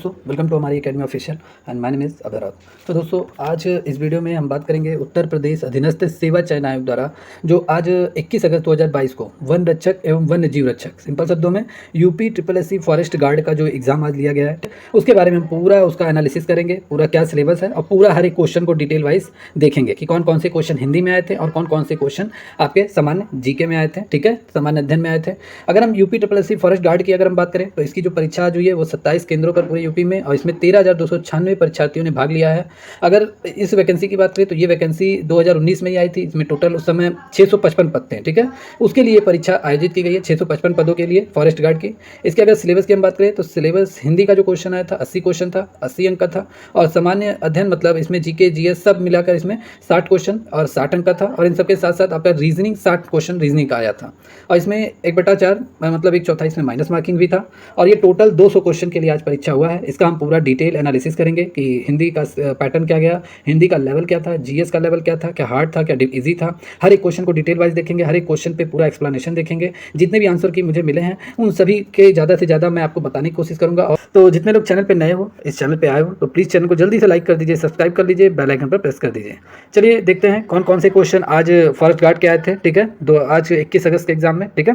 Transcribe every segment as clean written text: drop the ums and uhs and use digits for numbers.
दोस्तों welcome to हमारी academy official and my name is Abhayraj. तो दोस्तों आज इस वीडियो में हम बात करेंगे उत्तर प्रदेश अधीनस्थ सेवा चयन आयोग द्वारा जो आज 21 अगस्त 2022 को वन रक्षक एवं वन्य जीव रक्षक सिंपल शब्दों में यूपी SSC फॉरेस्ट गार्ड का जो एग्जाम आज लिया गया है उसके बारे में हम पूरा उसका एनालिसिस करेंगे, पूरा क्या सिलेबस है और पूरा हर एक क्वेश्चन को डिटेल वाइज देखेंगे कि कौन कौन से क्वेश्चन हिंदी में आए थे और कौन कौन से क्वेश्चन आपके सामान्य जीके में आए थे। ठीक है, सामान्य अध्ययन में आए थे। अगर हम यूपी SSC फॉरेस्ट गार्ड की अगर हम बात करें तो इसकी जो परीक्षा आज हुई है वो 27 केंद्रों पर पूरे यूपी में और इसमें 13,296 परीक्षार्थियों ने भाग लिया है। अगर इस वैकेंसी की बात करें तो ये वैकेंसी 2019 में ही आई थी। इसमें टोटल उस समय 655 पद थे। ठीक है, उसके लिए परीक्षा आयोजित की गई है 655 पदों के लिए फॉरेस्ट गार्ड की। इसके अगर सिलेबस की हम बात करें तो सिलेबस हिंदी का जो क्वेश्चन आया था 80 क्वेश्चन था, 80 अंक का था और सामान्य अध्ययन मतलब इसमें जीके जीएस सब मिलाकर इसमें 60 क्वेश्चन और 60 अंक का था और इन सबके साथ साथ आपका रीजनिंग 60 क्वेश्चन रीजनिंग का आया था और इसमें 1/4 मतलब 1/4 इसमें माइनस मार्किंग भी था और ये टोटल 200 क्वेश्चन के लिए आज परीक्षा हुआ है। इसका हम पूरा डिटेल एनालिसिस करेंगे कि हिंदी का पैटर्न क्या गया, हिंदी का लेवल क्या था, जीएस का लेवल क्या था, क्या हार्ड था, क्या इजी था। हर एक क्वेश्चन को डिटेल वाइज देखेंगे, हर एक क्वेश्चन पे पूरा एक्सप्लेनेशन देखेंगे। जितने भी आंसर की मुझे मिले हैं उन सभी के ज़्यादा से ज़्यादा मैं आपको बताने की कोशिश करूँगा। और तो जितने लोग चैनल पर नए हो, इस चैनल पर आए हो तो प्लीज़ चैनल को जल्दी से लाइक कर दीजिए, सब्सक्राइब कर लीजिए, बेल आइकन पर प्रेस कर दीजिए। चलिए देखते हैं कौन कौन से क्वेश्चन आज फॉरेस्ट गार्ड के आए थे। ठीक है, आज 21 अगस्त के एग्जाम में। ठीक है,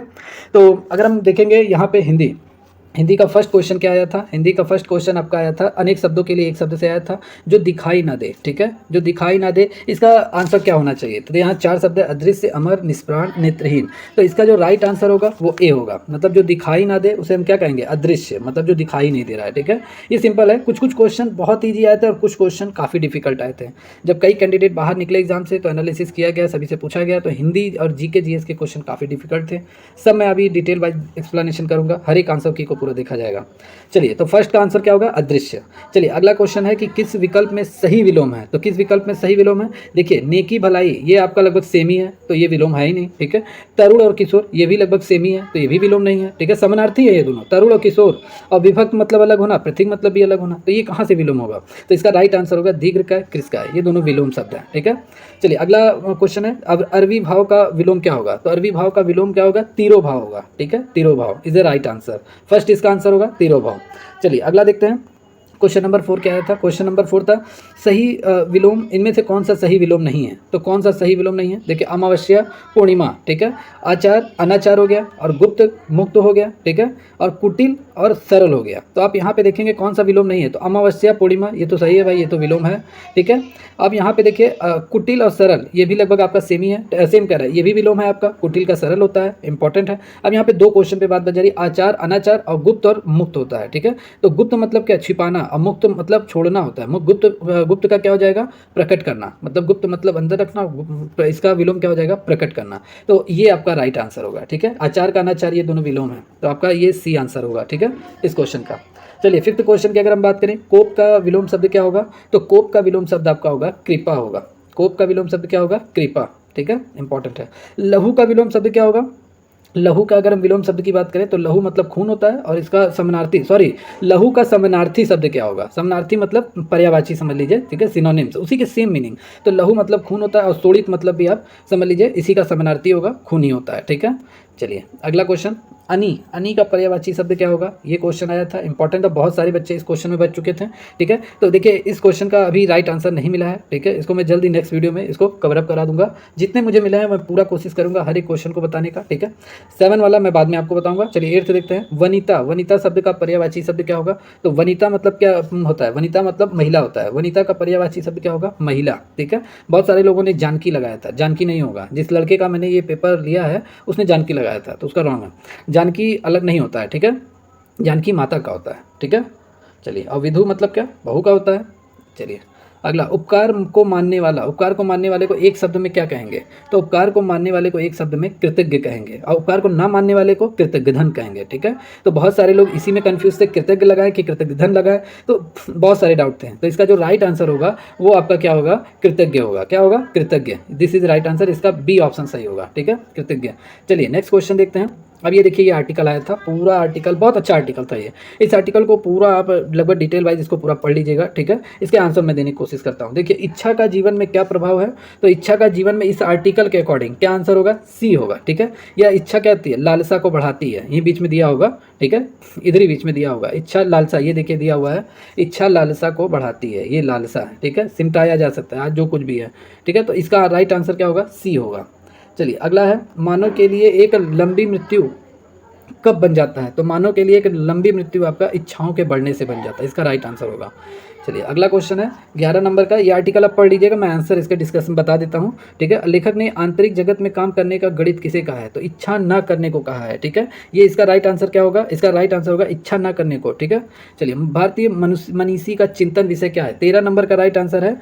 तो अगर हम देखेंगे यहाँ पे हिंदी का फर्स्ट क्वेश्चन क्या आया था। हिंदी का फर्स्ट क्वेश्चन आपका आया था अनेक शब्दों के लिए एक शब्द से आया था जो दिखाई ना दे। ठीक है, जो दिखाई ना दे इसका आंसर क्या होना चाहिए। तो यहाँ 4 शब्द है, अदृश्य, अमर, निष्प्राण, नेत्रहीन। तो इसका जो राइट आंसर होगा वो ए होगा। मतलब जो दिखाई ना दे उसे हम क्या कहेंगे, अदृश्य, मतलब जो दिखाई नहीं दे रहा है। ठीक है, ये सिंपल है। कुछ कुछ क्वेश्चन बहुत ईजी आए थे और कुछ क्वेश्चन काफ़ी डिफिकल्ट आए थे। जब कई कैंडिडेट बाहर निकले एग्जाम से तो एनालिसिस किया गया, सभी से पूछा गया तो हिंदी और जीके जीएस के क्वेश्चन काफ़ी डिफिकल्ट थे। सब मैं अभी डिटेल वाइज एक्सप्लेनेशन करूँगा, हर एक आंसर की को पूरा देखा जाएगा। चलिए, तो फर्स्ट का आंसर क्या होगा, अदृश्य। चलिए अगला क्वेश्चन है कि किस विकल्प में सही विलोम है। तो किस विकल्प में सही विलोम है, देखिए नेकी भलाई ये आपका लगभग सेम ही है तो ये विलोम है ही नहीं। ठीक है, तरुण और किशोर ये भी लगभग सेम ही है तो ये भी विलोम नहीं है। ठीक है, समानार्थी है ये दोनों, तरुण और किशोर, और विभक्त मतलब अलग होना, प्रतीक मतलब भी अलग होना, तो ये कहाँ से विलोम होगा। तो इसका राइट आंसर होगा दीर्घकाय, कृस्काय, ये दोनों विलोम शब्द है। ठीक है, चलिए अगला क्वेश्चन है अब अरवी भाव का विलोम क्या होगा। तो अरवी भाव का विलोम क्या होगा, तिरोभाव होगा। ठीक है, तिरोभाव is the right answer. First इसका आंसर होगा तिरोभाव। चलिए अगला देखते हैं, क्वेश्चन नंबर 4 क्या आया था। क्वेश्चन नंबर 4 था सही विलोम इनमें से कौन सा सही विलोम नहीं है। तो कौन सा सही विलोम नहीं है, देखिए अमावस्या पूर्णिमा, ठीक है, आचार अनाचार हो गया और गुप्त मुक्त हो गया। ठीक है, और कुटिल और सरल हो गया। तो आप यहाँ पे देखेंगे कौन सा विलोम नहीं है। तो अमावस्या पूर्णिमा ये तो सही है भाई, ये तो विलोम है। ठीक है, अब यहाँ पे देखिए कुटिल और सरल ये भी लगभग आपका सेम ही है, सेम कह रहा है, ये भी विलोम है आपका। कुटिल का सरल होता है, इंपॉर्टेंट है। अब यहाँ पे 2 क्वेश्चन पे बात बच जा रही, आचार अनाचार और गुप्त और मुक्त होता है। ठीक है, तो गुप्त मतलब क्या, छिपाना, और मुक्त मतलब छोड़ना होता है। गुप्त का क्या हो जाएगा, प्रकट करना, मतलब गुप्त मतलब अंदर रखना, इसका विलोम क्या हो जाएगा, प्रकट करना। तो ये आपका राइट आंसर होगा। ठीक है, आचार का अनाचार ये दोनों विलोम है तो आपका ये सी आंसर होगा। ठीक है, इस क्वेश्चन का। चलिए 5th क्वेश्चन की अगर हम बात करें, कोप का विलोम शब्द क्या होगा। तो कोप का विलोम शब्द आपका होगा कृपा होगा। कोप का विलोम शब्द क्या होगा, कृपा। ठीक है, इंपॉर्टेंट है। लहू का विलोम शब्द क्या होगा। लहू का अगर हम विलोम शब्द की बात करें तो लहू मतलब खून होता है और इसका समानार्थी लहू का समानार्थी शब्द क्या होगा। समानार्थी मतलब पर्यायवाची समझ लीजिए। ठीक है, सिनोनिम्स उसी के सेम मीनिंग। तो लहू मतलब खून होता है और शोणित मतलब भी आप समझ लीजिए इसी का समानार्थी होगा, खून ही होता है। ठीक है, चलिए अगला क्वेश्चन, अनी का पर्यायवाची शब्द क्या होगा। ये क्वेश्चन आया था, इंपॉर्टेंट है, बहुत सारे बच्चे इस क्वेश्चन में बच चुके थे। ठीक है, तो देखिए इस क्वेश्चन का अभी राइट आंसर नहीं मिला है। ठीक है, इसको मैं जल्दी नेक्स्ट वीडियो में इसको कवर अप करा दूंगा। जितने मुझे मिले हैं मैं पूरा कोशिश करूंगा हर एक क्वेश्चन को बताने का। ठीक है, 7 वाला मैं बाद में आपको बताऊंगा। चलिए 8th देखते हैं, वनिता। वनिता शब्द का पर्यायवाची शब्द क्या होगा। तो वनिता मतलब क्या होता है, वनिता मतलब महिला होता है। वनिता का पर्यायवाची शब्द क्या होगा, महिला। ठीक है, बहुत सारे लोगों ने जानकी लगाया था, जानकी नहीं होगा। जिस लड़के का मैंने ये पेपर लिया है उसने जानकी लगाया था तो उसका रॉन्ग है, जानकी अलग नहीं होता है। ठीक है, जानकी माता का होता है। ठीक है, चलिए और विधु मतलब क्या, बहू का होता है। चलिए अगला, उपकार को मानने वाला। उपकार को मानने वाले को एक शब्द में क्या कहेंगे। तो उपकार को मानने वाले को एक शब्द में कृतज्ञ कहेंगे और उपकार को ना मानने वाले को कृतज्ञधन कहेंगे। ठीक है, तो बहुत सारे लोग इसी में कंफ्यूज थे, कृतज्ञ लगाए कि कृतज्ञधन लगाए, तो बहुत सारे डाउट थे। तो इसका जो राइट आंसर होगा वो आपका क्या होगा, कृतज्ञ होगा। क्या होगा, कृतज्ञ। दिस इज राइट आंसर, इसका बी ऑप्शन सही होगा। ठीक है, कृतज्ञ। चलिए नेक्स्ट क्वेश्चन देखते हैं। अब ये देखिए, ये आर्टिकल आया था, पूरा आर्टिकल बहुत अच्छा आर्टिकल था ये। इस आर्टिकल को पूरा आप लगभग डिटेल वाइज इसको पूरा पढ़ लीजिएगा, ठीक है। इसके आंसर मैं देने की कोशिश करता हूँ। देखिए, इच्छा का जीवन में क्या प्रभाव है, तो इच्छा का जीवन में इस आर्टिकल के अकॉर्डिंग क्या आंसर होगा, सी होगा, ठीक है। यह इच्छा क्या होती है, लालसा को बढ़ाती है, यहीं बीच में दिया होगा, ठीक है, इधर ही बीच में दिया होगा, इच्छा लालसा, ये देखिए दिया हुआ है, इच्छा लालसा को बढ़ाती है, ये लालसा है, ठीक है, सिमटाया जा सकता है आज जो कुछ भी है, ठीक है। तो इसका राइट आंसर क्या होगा, सी होगा। चलिए अगला है, मानव के लिए एक लंबी मृत्यु कब बन जाता है, तो मानव के लिए एक लंबी मृत्यु आपका इच्छाओं के बढ़ने से बन जाता है, इसका राइट आंसर होगा। चलिए अगला क्वेश्चन है 11 नंबर का, ये आर्टिकल आप पढ़ लीजिएगा, मैं आंसर इसके डिस्कशन बता देता हूँ, ठीक है। लेखक ने आंतरिक जगत में काम करने का गणित किसे कहा है, तो इच्छा न करने को कहा है, ठीक है। ये इसका राइट आंसर क्या होगा, इसका राइट आंसर होगा इच्छा न करने को, ठीक है। चलिए, भारतीय मनीषी का चिंतन विषय क्या है, 13 नंबर का राइट आंसर है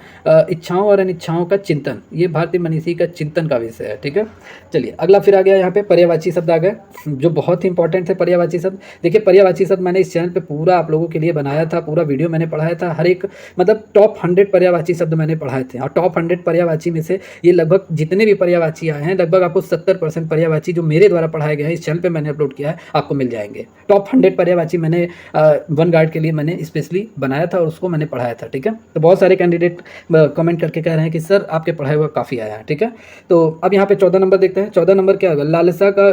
इच्छाओं और अनिच्छाओं का चिंतन, ये भारतीय मनीषी का चिंतन का विषय है, ठीक है। चलिए अगला फिर आ गया यहाँ पे पर्यायवाची शब्द आ गए, जो बहुत ही इंपॉर्टेंट है पर्यायवाची शब्द। देखिए, पर्यायवाची शब्द मैंने इस चैनल पे पूरा आप लोगों के लिए बनाया था, पूरा वीडियो मैंने पढ़ाया था, हर एक मतलब टॉप 100 पर्यायवाची शब्द मैंने पढ़ाए थे, और टॉप 100 पर्यायवाची में से ये लगभग जितने भी पर्यायवाची आए हैं, लगभग आपको 70% पर्यायवाची जो मेरे द्वारा पढ़ाए गए हैं, इस चैनल पे मैंने अपलोड किया है, आपको मिल जाएंगे। टॉप 100 पर्यायवाची मैंने वन गार्ड के लिए मैंने स्पेशली बनाया था और उसको मैंने पढ़ाया था, ठीक है। तो बहुत सारे कैंडिडेट कमेंट करके कह रहे हैं कि सर आपके पढ़ाए हुआ काफ़ी आया है, ठीक है। तो अब यहाँ पे 14 नंबर देखते हैं, 14 नंबर क्या होगा, लालसा का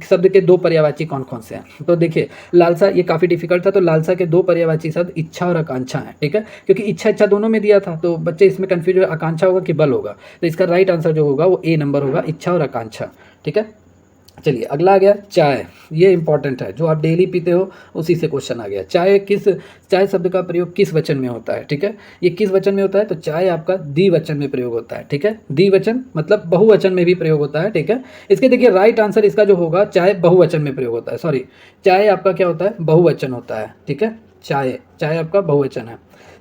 शब्द के दो पर्यायवाची कौन कौन से हैं, तो देखिए लालसा, ये काफ़ी डिफिकल्ट था, तो लालसा के दो पर्यायवाची शब्द इच्छा और आकांक्षा है, ठीक है, क्योंकि इच्छा दोनों में दिया था, तो बच्चे इसमें कंफ्यूज हो, आकांक्षा होगा कि बल होगा, तो इसका राइट आंसर जो होगा वो ए नंबर होगा, इच्छा और आकांक्षा, ठीक है। चलिए अगला आ गया चाय, ये इंपॉर्टेंट है, जो आप डेली पीते हो उसी से क्वेश्चन आ गया, चाय शब्द का प्रयोग किस वचन में होता है, ठीक है। ये किस वचन में होता है, तो चाय आपका द्विवचन में प्रयोग होता है, ठीक है। द्विवचन मतलब बहुवचन में भी प्रयोग होता है, ठीक है। इसके देखिए राइट आंसर इसका जो होगा, चाय बहुवचन में प्रयोग होता है, सॉरी, चाय आपका क्या होता है, बहुवचन होता है, ठीक है। चाय आपका बहुवचन है।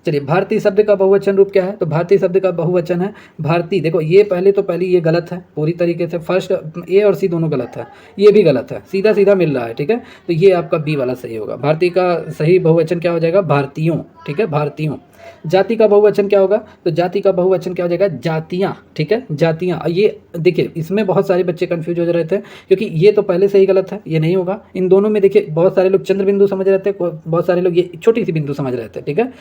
चलिए, भारतीय शब्द का बहुवचन रूप क्या है, तो भारतीय शब्द का बहुवचन है भारती। देखो ये पहली ये गलत है पूरी तरीके से, फर्स्ट ए और सी दोनों गलत है, ये भी गलत है, सीधा सीधा मिल रहा है, ठीक है। तो ये आपका बी वाला सही होगा, भारतीय का सही बहुवचन क्या हो जाएगा, भारतीयों, ठीक है, भारतीयों। जाति का बहुवचन क्या होगा, तो जाति का बहुवचन क्या हो जाएगा, जातियाँ, ठीक है, जातियाँ। ये देखिए इसमें बहुत सारे बच्चे कंफ्यूज हो रहे थे, क्योंकि ये तो पहले से ही गलत है, ये नहीं होगा। इन दोनों में देखिए बहुत सारे लोग चंद्र बिंदु समझ रहे थे, बहुत सारे लोग ये छोटी सी बिंदु समझ रहे थे, ठीक है।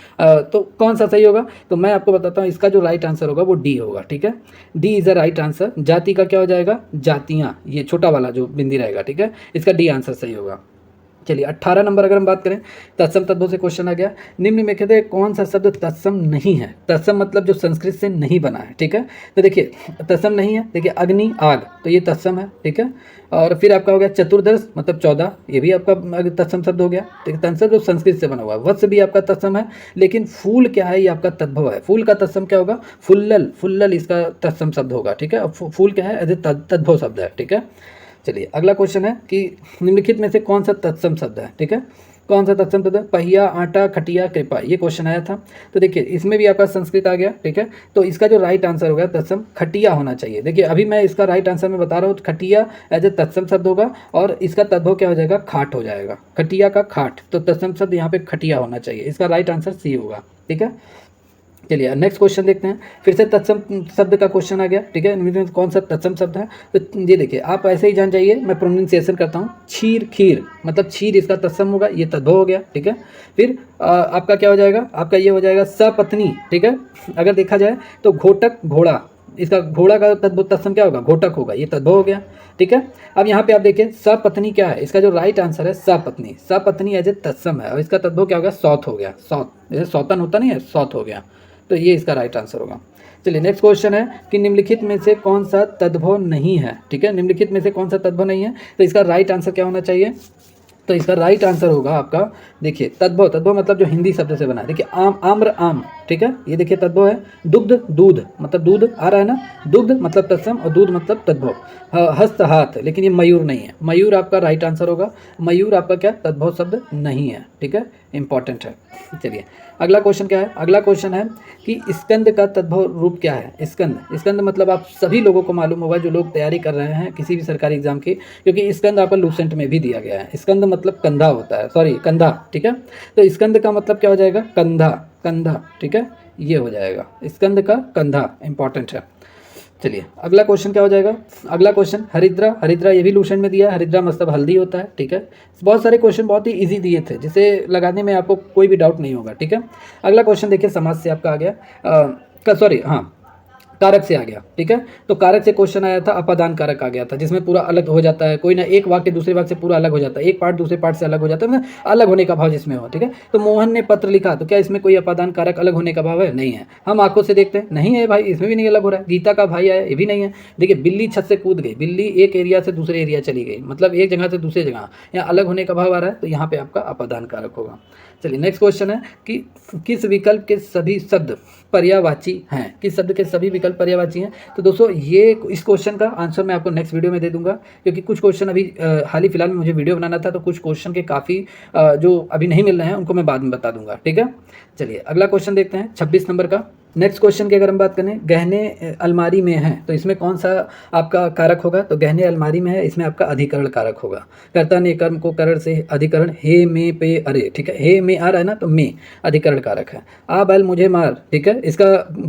तो कौन सा सही होगा, तो मैं आपको बताता हूँ, इसका जो राइट आंसर होगा वो डी होगा, ठीक है। D is the right answer. जाति का क्या हो जाएगा, जातियाँ, ये छोटा वाला जो बिंदी रहेगा, ठीक है, इसका डी आंसर सही होगा। चलिए 18 नंबर अगर हम बात करें, तत्सम तद्भव से क्वेश्चन आ गया, निम्न में कहते हैं कौन सा शब्द तत्सम नहीं है, तत्सम मतलब जो संस्कृत से नहीं बना है, ठीक है। तो देखिए तत्सम नहीं है, देखिए अग्नि, आग, तो ये तत्सम है, ठीक है। और फिर आपका हो गया चतुर्दश मतलब 14, ये भी आपका तत्सम शब्द हो गया, ठीक है। तत्सम जो संस्कृत से बना हुआ है, वत्स भी आपका तत्सम है, लेकिन फूल क्या है, ये आपका तद्भव है। फूल का तत्सम क्या होगा, फुल्लल इसका तत्सम शब्द होगा, ठीक है। फूल क्या है, तद्भव शब्द है, ठीक है। चलिए अगला क्वेश्चन है कि निम्नलिखित में से कौन सा तत्सम शब्द है, ठीक है, कौन सा तत्सम शब्द है, पहिया, आटा, खटिया, कृपा, ये क्वेश्चन आया था। तो देखिए इसमें भी आपका संस्कृत आ गया, ठीक है। तो इसका जो राइट आंसर होगा तत्सम खटिया होना चाहिए। देखिए अभी मैं इसका राइट आंसर में बता रहा हूँ, खटिया एज ए तत्सम शब्द होगा, और इसका तद्भव क्या हो जाएगा, खाट हो जाएगा, खटिया का खाट, तो तत्सम शब्द यहाँ पे खटिया होना चाहिए, इसका राइट आंसर सी होगा, ठीक है। चलिए नेक्स्ट क्वेश्चन देखते हैं, फिर से तत्सम शब्द का क्वेश्चन आ गया, ठीक है। इनमें कौन सा तत्सम शब्द है, तो ये देखिए आप ऐसे ही जान जाइए, मैं प्रोनाउंसिएशन करता हूँ, खीर मतलब क्षीर इसका तत्सम होगा, ये तद्भव हो गया, ठीक है। फिर आपका क्या हो जाएगा, आपका ये हो जाएगा सपत्नी, ठीक है। अगर देखा जाए तो घोटक, घोड़ा, इसका घोड़ा का तत्सम क्या होगा, घोटक होगा, ये तद्भव हो गया, ठीक है। अब यहाँ पे आप देखिए सपत्नी क्या है, इसका जो राइट आंसर है सपत्नी एज ए तत्सम है, और इसका तद्भव क्या हो गया, सौत हो गया, सौत, जैसे सौतन होता नहीं है, सौत हो गया, तो ये इसका राइट आंसर होगा। चलिए नेक्स्ट क्वेश्चन है कि निम्नलिखित में से कौन सा तद्भव नहीं है, ठीक है, निम्नलिखित में से कौन सा तद्भव नहीं है, तो इसका राइट आंसर क्या होना चाहिए, तो इसका राइट आंसर होगा आपका, देखिए तद्भव मतलब जो हिंदी शब्द से बना है, देखिए आम्र आम, ठीक है, ये देखिए तद्भव है। दुग्ध दूध मतलब दूध आ रहा है ना, दुग्ध मतलब तत्सम और दूध मतलब तद्भव। हस्त हाथ, लेकिन ये मयूर नहीं है, मयूर आपका राइट आंसर होगा, मयूर आपका क्या तद्भव शब्द नहीं है, ठीक है, इंपॉर्टेंट है। चलिए अगला क्वेश्चन क्या है, अगला क्वेश्चन है कि स्कंद का तद्भव रूप क्या है। स्कंद मतलब आप सभी लोगों को मालूम होगा जो लोग तैयारी कर रहे हैं किसी भी सरकारी एग्जाम की, क्योंकि स्कंद आपका लूसेंट में भी दिया गया है। स्कंद मतलब कंधा होता है, सॉरी कंधा, ठीक है। तो स्कंद का मतलब क्या हो जाएगा, कंधा, ठीक है, ये हो जाएगा स्कंद का कंधा, इंपॉर्टेंट है। चलिए अगला क्वेश्चन क्या हो जाएगा। अगला क्वेश्चन हरिद्रा, हरिद्रा ये भी लूसेंट में दिया है, हरिद्रा मतलब हल्दी होता है, ठीक है। बहुत सारे क्वेश्चन बहुत ही इजी दिए थे जिसे लगाने में आपको कोई भी डाउट नहीं होगा, ठीक है। अगला क्वेश्चन देखिए समाज से आपका आ गया, सॉरी हाँ कारक से आ गया, ठीक है। तो कारक से क्वेश्चन आया था, अपादान कारक आ गया था, जिसमें पूरा अलग हो जाता है, कोई ना एक वाक्य दूसरे वाक्य से पूरा अलग हो जाता है, एक पार्ट दूसरे पार्ट से अलग हो जाता है, मतलब अलग होने का भाव जिसमें हो, ठीक है। तो मोहन ने पत्र लिखा, तो क्या इसमें कोई अपादान कारक अलग होने का भाव है? नहीं है। हम आंखों से देखते हैं, नहीं है भाई, इसमें भी नहीं अलग हो रहा है। गीता का भाई आया, ये भी नहीं है। देखिए बिल्ली छत से कूद गई, बिल्ली एक एरिया से दूसरे एरिया चली गई, मतलब एक जगह से दूसरी जगह, यहाँ अलग होने का भाव आ रहा है, तो यहाँ पे आपका अपादान कारक होगा। चलिए नेक्स्ट क्वेश्चन है कि किस विकल्प के सभी शब्द पर्यायवाची हैं, किस शब्द के सभी विकल्प पर्यायवाची हैं। तो दोस्तों ये इस क्वेश्चन का आंसर मैं आपको नेक्स्ट वीडियो में दे दूंगा, क्योंकि कुछ क्वेश्चन अभी हाल ही फिलहाल में मुझे वीडियो बनाना था, तो कुछ क्वेश्चन के काफ़ी जो अभी नहीं मिल रहे हैं उनको मैं बाद में बता दूंगा, ठीक है। चलिए अगला क्वेश्चन देखते हैं 26 नंबर का। नेक्स्ट क्वेश्चन की अगर हम बात करें, गहने अलमारी में हैं, तो इसमें कौन सा आपका कारक होगा। तो गहने अलमारी में है, इसमें आपका अधिकरण कारक होगा। कर्ता ने कर्म को करण से अधिकरण हे में पे अरे, ठीक है, हे में आ रहा है ना, तो में अधिकरण कारक है। आ बैल मुझे मार, ठीक है, इसका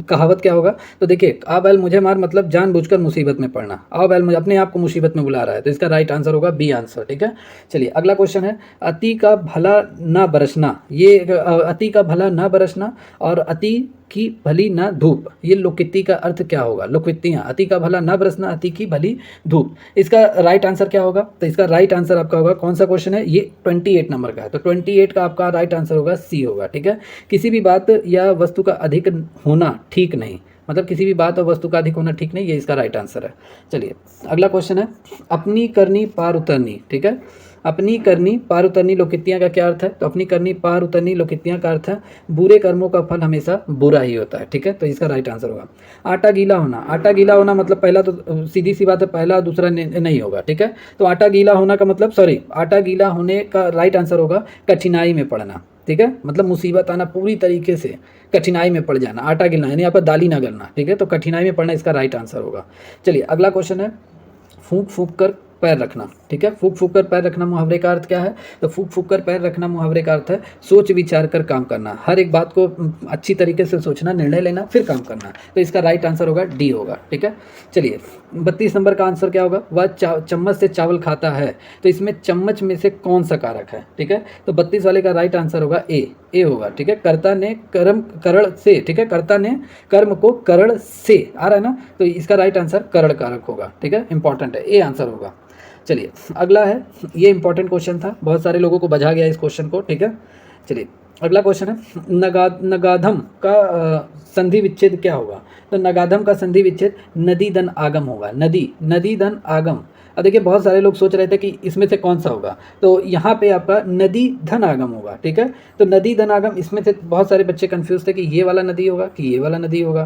कहावत क्या होगा। तो देखिए आ बैल मुझे मार मतलब जानबूझकर मुसीबत में पड़ना, आ बैल मुझे अपने आप को मुसीबत में बुला रहा है, तो इसका राइट आंसर होगा बी आंसर, ठीक है। चलिए अगला क्वेश्चन है, अति का भला ना बरसना, ये अति का भला ना बरसना और अति की भली ना धूप, ये लोकित्ती का अर्थ क्या होगा। लोकित्तियाँ, अति का भला ना बरसना, अति की भली धूप, इसका राइट आंसर क्या होगा। तो इसका राइट आंसर आपका होगा, कौन सा क्वेश्चन है ये, 28 नंबर का है, तो 28 का आपका राइट आंसर होगा सी होगा, ठीक है। किसी भी बात या वस्तु का अधिक होना ठीक नहीं, मतलब किसी भी बात और वस्तु का अधिक होना ठीक नहीं, ये इसका राइट आंसर है। चलिए अगला क्वेश्चन है, अपनी करनी पार उतरनी, ठीक है। अपनी करनी पार उतरनी लोकित्तियाँ का क्या अर्थ है। तो अपनी करनी पार उतरनी लोकित्तियाँ का अर्थ है बुरे कर्मों का फल हमेशा बुरा ही होता है, ठीक है। तो इसका राइट आंसर होगा आटा गीला होना। आटा गीला होना मतलब पहला तो सीधी सी बात है, पहला दूसरा नहीं होगा, ठीक है। तो आटा गीला होना का मतलब, सॉरी, आटा गीला होने का राइट आंसर होगा कठिनाई में पड़ना, ठीक है, मतलब मुसीबत आना, पूरी तरीके से कठिनाई में पड़ जाना। आटा गिलना यानी यहाँ पर दाली ना गलना, ठीक है, तो कठिनाई में पड़ना इसका राइट आंसर होगा। चलिए अगला क्वेश्चन है, फूंक फूंक कर पैर रखना, ठीक है। फूंक फूंक कर पैर रखना मुहावरे का अर्थ क्या है। तो फूंक फूंक कर पैर रखना मुहावरे का अर्थ है सोच विचार कर काम करना, हर एक बात को अच्छी तरीके से सोचना, निर्णय लेना, फिर काम करना। तो इसका राइट आंसर होगा डी होगा, ठीक है। चलिए 32 नंबर का आंसर क्या होगा, वह चम्मच से चावल खाता है, तो इसमें चम्मच में से कौन सा कारक है, ठीक है। तो 32 वाले का राइट आंसर होगा ए होगा, ठीक है। कर्ता ने कर्म करण से, ठीक है, कर्ता ने कर्म को करण से आ रहा है ना, तो इसका राइट आंसर करण कारक होगा, ठीक है, इंपॉर्टेंट है, ए आंसर होगा। चलिए अगला है, ये इंपॉर्टेंट क्वेश्चन था, बहुत सारे लोगों को बजा गया इस क्वेश्चन को, ठीक है। चलिए अगला क्वेश्चन है, नगाधम का संधि विच्छेद क्या होगा। तो नगाधम का संधि विच्छेद नदी धन आगम होगा, नदी धन आगम। अब देखिए बहुत सारे लोग सोच रहे थे कि इसमें से कौन सा होगा, तो यहाँ पे आपका नदी धन आगम होगा, ठीक है। तो नदी धन आगम, इसमें से बहुत सारे बच्चे कंफ्यूज थे कि ये वाला नदी होगा कि ये वाला नदी होगा।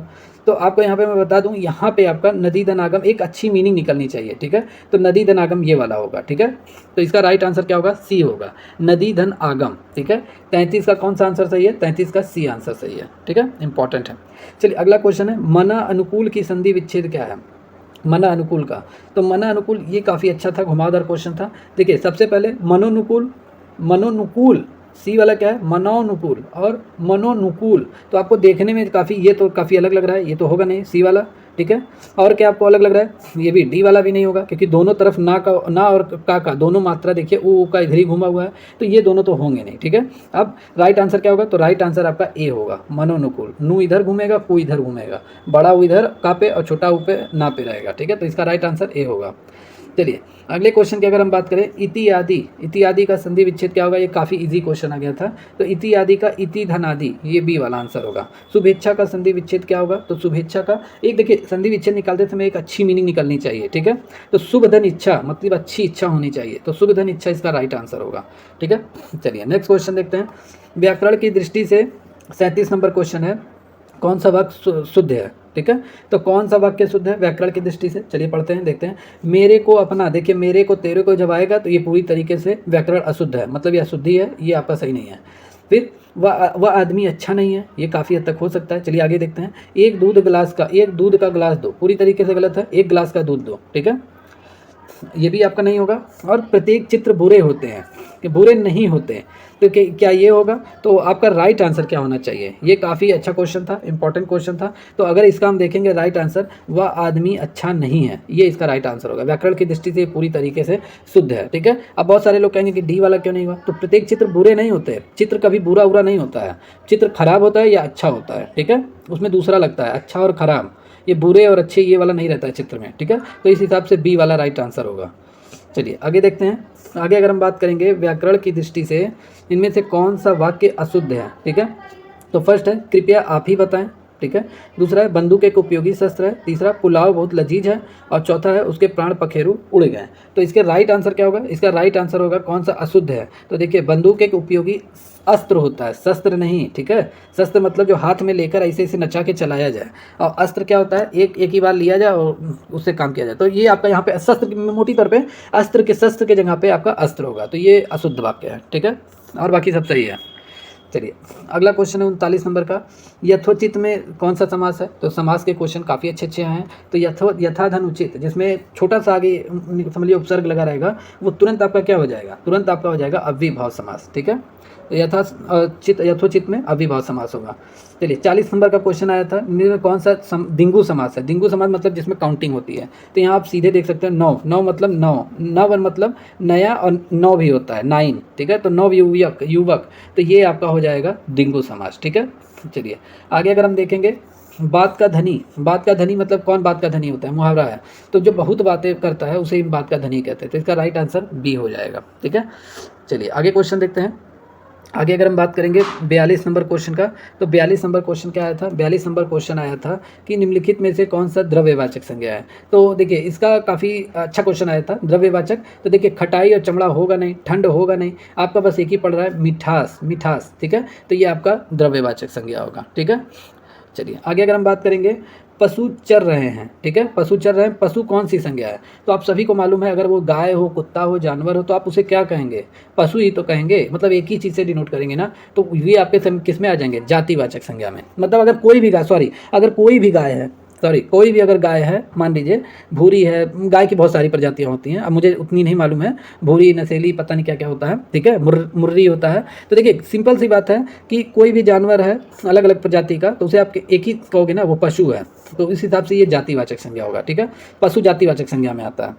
तो आपको यहाँ पे मैं बता दूँ, यहाँ पे आपका नदी धन आगम एक अच्छी मीनिंग निकलनी चाहिए, ठीक है। तो नदी धन आगम ये वाला होगा, ठीक है। तो इसका राइट आंसर क्या होगा, सी होगा, नदी धन आगम, ठीक है। 33 का कौन सा आंसर सही है, 33 का सी आंसर सही है, ठीक है, इंपॉर्टेंट है। चलिए अगला क्वेश्चन है, मना अनुकूल की संधि विच्छेद क्या है। मना अनुकूल का, तो मना अनुकूल ये काफ़ी अच्छा था, घुमावदार क्वेश्चन था। देखिए सबसे पहले मनोनुकूल, सी वाला क्या है, मनोनुकूल और मनोनुकूल, तो आपको देखने में काफ़ी, ये तो काफ़ी अलग लग रहा है, ये तो होगा नहीं सी वाला, ठीक है। और क्या आपको अलग लग रहा है, ये भी डी वाला भी नहीं होगा, क्योंकि दोनों तरफ ना और का दोनों मात्रा देखिए ऊ का इधर ही घुमा हुआ है, तो ये दोनों तो होंगे नहीं, ठीक है। अब राइट आंसर क्या होगा, तो राइट आंसर आपका ए होगा, मनोनुकूल। नू इधर घूमेगा, कू इधर घूमेगा, बड़ा ऊ इधर का पे और छोटा ऊ पे ना पे रहेगा, ठीक है। तो इसका राइट आंसर ए होगा। चलिए अगले क्वेश्चन की अगर हम बात करें, इति का संधि विच्छेद क्या होगा, ये काफ़ी इजी क्वेश्चन आ गया था। तो इति आदि का इति धनादि, ये बी वाला आंसर होगा। शुभेच्छा का संधि विच्छेद क्या होगा, तो शुभेच्छा का एक, देखिए संधि विच्छेद निकालते समय एक अच्छी मीनिंग निकलनी चाहिए, ठीक है। तो शुभ धन इच्छा मतलब अच्छी इच्छा होनी चाहिए, तो शुभ धन इच्छा इसका राइट आंसर होगा, ठीक है। चलिए नेक्स्ट क्वेश्चन देखते हैं, व्याकरण की दृष्टि से 37 नंबर क्वेश्चन है, कौन सा वाक्य शुद्ध है, ठीक है। तो कौन सा वाक्य शुद्ध है व्याकरण की दृष्टि से, चलिए पढ़ते हैं, देखते हैं। मेरे को अपना, देखिए मेरे को तेरे को जब आएगा तो ये पूरी तरीके से व्याकरण अशुद्ध है, मतलब ये अशुद्धि है, ये आपका सही नहीं है। फिर वह आदमी अच्छा नहीं है, ये काफ़ी हद तक हो सकता है। चलिए आगे देखते हैं, एक दूध का गिलास दो, पूरी तरीके से गलत है, एक गिलास का दूध दो, ठीक है। ये भी आपका नहीं होगा। और प्रत्येक चित्र बुरे होते हैं, कि बुरे नहीं होते, तो क्या ये होगा? तो आपका राइट आंसर क्या होना चाहिए? ये काफ़ी अच्छा क्वेश्चन था, इंपॉर्टेंट क्वेश्चन था। तो अगर इसका हम देखेंगे राइट आंसर, वह आदमी अच्छा नहीं है, ये इसका राइट आंसर होगा। व्याकरण की दृष्टि से पूरी तरीके से शुद्ध है, ठीक है। अब बहुत सारे लोग कहेंगे कि डी वाला क्यों नहीं हुआ? तो प्रत्येक चित्र बुरे नहीं होते, चित्र कभी बुरा बुरा नहीं होता है, चित्र खराब होता है या अच्छा होता है, ठीक है। उसमें दूसरा लगता है अच्छा और खराब, ये बुरे और अच्छे ये वाला नहीं रहता है चित्र में, ठीक है। तो इस हिसाब से बी वाला राइट आंसर होगा। चलिए आगे देखते हैं। आगे अगर हम बात करेंगे व्याकरण की दृष्टि से इनमें से कौन सा वाक्य अशुद्ध है, ठीक है। तो फर्स्ट है कृपया आप ही बताएं, ठीक है। दूसरा है बंदूक एक उपयोगी शस्त्र है। तीसरा पुलाव बहुत लजीज है। और चौथा है उसके प्राण पखेरु उड़ गए। तो इसके राइट आंसर क्या होगा? इसका राइट आंसर होगा कौन सा अशुद्ध है? तो देखिए बंदूक एक उपयोगी अस्त्र होता है, शस्त्र नहीं, ठीक है। शस्त्र मतलब जो हाथ में लेकर ऐसे ऐसे नचा के चलाया जाए, और अस्त्र क्या होता है? एक ही बार लिया जाए और उससे काम किया जाए। तो ये आपका यहाँ पे शस्त्र मोटी तौर पे अस्त्र के शस्त्र के जगह पे आपका अस्त्र होगा, तो ये अशुद्ध वाक्य है, ठीक है। और बाकी सब सही है। चलिए अगला क्वेश्चन है 39 नंबर का, यथोचित में कौन सा समास है? तो समास के क्वेश्चन काफ़ी अच्छे अच्छे हैं। तो यथाधन उचित, जिसमें छोटा सा आगे समझिए उपसर्ग लगा रहेगा, वो तुरंत आपका क्या हो जाएगा? तुरंत आपका हो जाएगा अव्ययीभाव समास, ठीक है। तो यथोचित में अव्ययीभाव समास होगा। चलिए 40 नंबर का क्वेश्चन आया था, इनमें में कौन सा दिंगु समास है? दिंगु समास मतलब जिसमें काउंटिंग होती है। तो यहाँ आप सीधे देख सकते हैं नौ, नौ मतलब नौ, नव मतलब नया, और नौ भी होता है 9, ठीक है। तो नव युवक युवक, तो ये आपका हो जाएगा दिंगु समास, ठीक है। चलिए आगे अगर हम देखेंगे, बात का धनी, बात का धनी मतलब कौन बात का धनी होता है? मुहावरा है। तो जो बहुत बातें करता है उसे बात का धनी कहते हैं। तो इसका राइट आंसर बी हो जाएगा, ठीक है। चलिए आगे क्वेश्चन देखते हैं। आगे अगर हम बात करेंगे 42 नंबर क्वेश्चन का, तो 42 नंबर क्वेश्चन क्या आया था? 42 नंबर क्वेश्चन आया था कि निम्नलिखित में से कौन सा द्रव्यवाचक संज्ञा है? तो देखिए इसका काफ़ी अच्छा क्वेश्चन आया था, द्रव्यवाचक। तो देखिए खटाई और चमड़ा होगा नहीं, ठंड होगा नहीं, आपका बस एक ही पड़ रहा है मिठास, मिठास, ठीक है। तो ये आपका द्रव्यवाचक संज्ञा होगा, ठीक है। चलिए आगे अगर हम बात करेंगे, पशु चर रहे हैं, ठीक है। पशु चर रहे हैं, पशु कौन सी संज्ञा है? तो आप सभी को मालूम है, अगर वो गाय हो, कुत्ता हो, जानवर हो, तो आप उसे क्या कहेंगे? पशु ही तो कहेंगे, मतलब एक ही चीज़ से डिनोट करेंगे ना। तो ये आपके किस में आ जाएंगे? जातिवाचक संज्ञा में। मतलब अगर कोई भी गाय, अगर कोई भी गाय है, कोई भी अगर गाय है, मान लीजिए भूरी है, गाय की बहुत सारी प्रजातियाँ होती हैं, अब मुझे उतनी नहीं मालूम है, भूरी, नसेली, पता नहीं क्या क्या होता है, ठीक है, मुर्री होता है। तो देखिए सिंपल सी बात है कि कोई भी जानवर है अलग अलग प्रजाति का, तो उसे आप एक ही कहोगे ना, वो पशु है। तो इस हिसाब से ये जातिवाचक संज्ञा होगा, ठीक है। पशु जातिवाचक संज्ञा में आता है।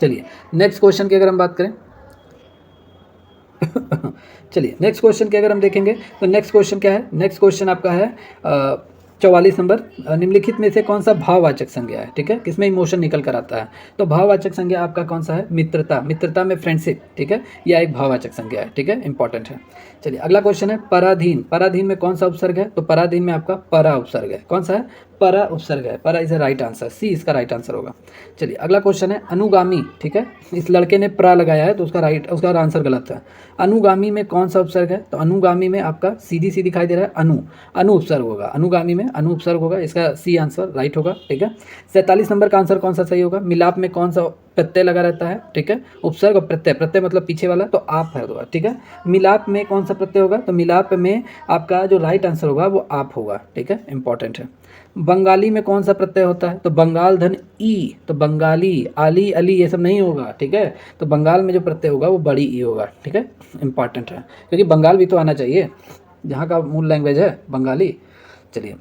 चलिए नेक्स्ट क्वेश्चन की अगर हम बात करें चलिए नेक्स्ट क्वेश्चन की अगर हम देखेंगे, तो नेक्स्ट क्वेश्चन क्या है? नेक्स्ट क्वेश्चन आपका है 44 नंबर, निम्नलिखित में से कौन सा भाववाचक संज्ञा है, ठीक है। किसमें इमोशन निकल कर आता है? तो भाववाचक संज्ञा आपका कौन सा है? मित्रता, मित्रता में फ्रेंडशिप, ठीक है, यह एक भाववाचक संज्ञा है, ठीक है, इंपॉर्टेंट है। चलिए अगला क्वेश्चन है पराधीन, पराधीन में कौन सा उपसर्ग है? तो पराधीन में आपका परा उपसर्ग है। कौन सा है? परा उपसर्ग है, परा इज राइट आंसर, सी इसका राइट आंसर होगा। चलिए अगला क्वेश्चन है अनुगामी, ठीक है। इस लड़के ने प्रा लगाया है तो उसका आंसर गलत है। अनुगामी में कौन सा उपसर्ग है? तो अनुगामी में आपका सीधी सी दिखाई दे रहा है अनु उपसर्ग होगा, अनुगामी में अनु उपसर्ग होगा, इसका सी आंसर राइट होगा, ठीक है। 47 नंबर का आंसर कौन सा सही होगा? मिलाप में कौन सा प्रत्यय लगा रहता है, ठीक है। उपसर्ग और प्रत्यय, प्रत्यय मतलब पीछे वाला, तो आप है, ठीक है। मिलाप में कौन सा प्रत्यय होगा? तो मिलाप में आपका जो राइट आंसर होगा वो आप होगा, ठीक है, इंपॉर्टेंट है। बंगाली में कौन सा प्रत्यय होता है? तो बंगाल धन ई, तो बंगाली, आली, अली ये सब नहीं होगा, ठीक है। तो बंगाल में जो प्रत्यय होगा वो बड़ी ई होगा, ठीक है, इंपॉर्टेंट है, क्योंकि बंगाल भी तो आना चाहिए, जहाँ का मूल लैंग्वेज है बंगाली। चलिए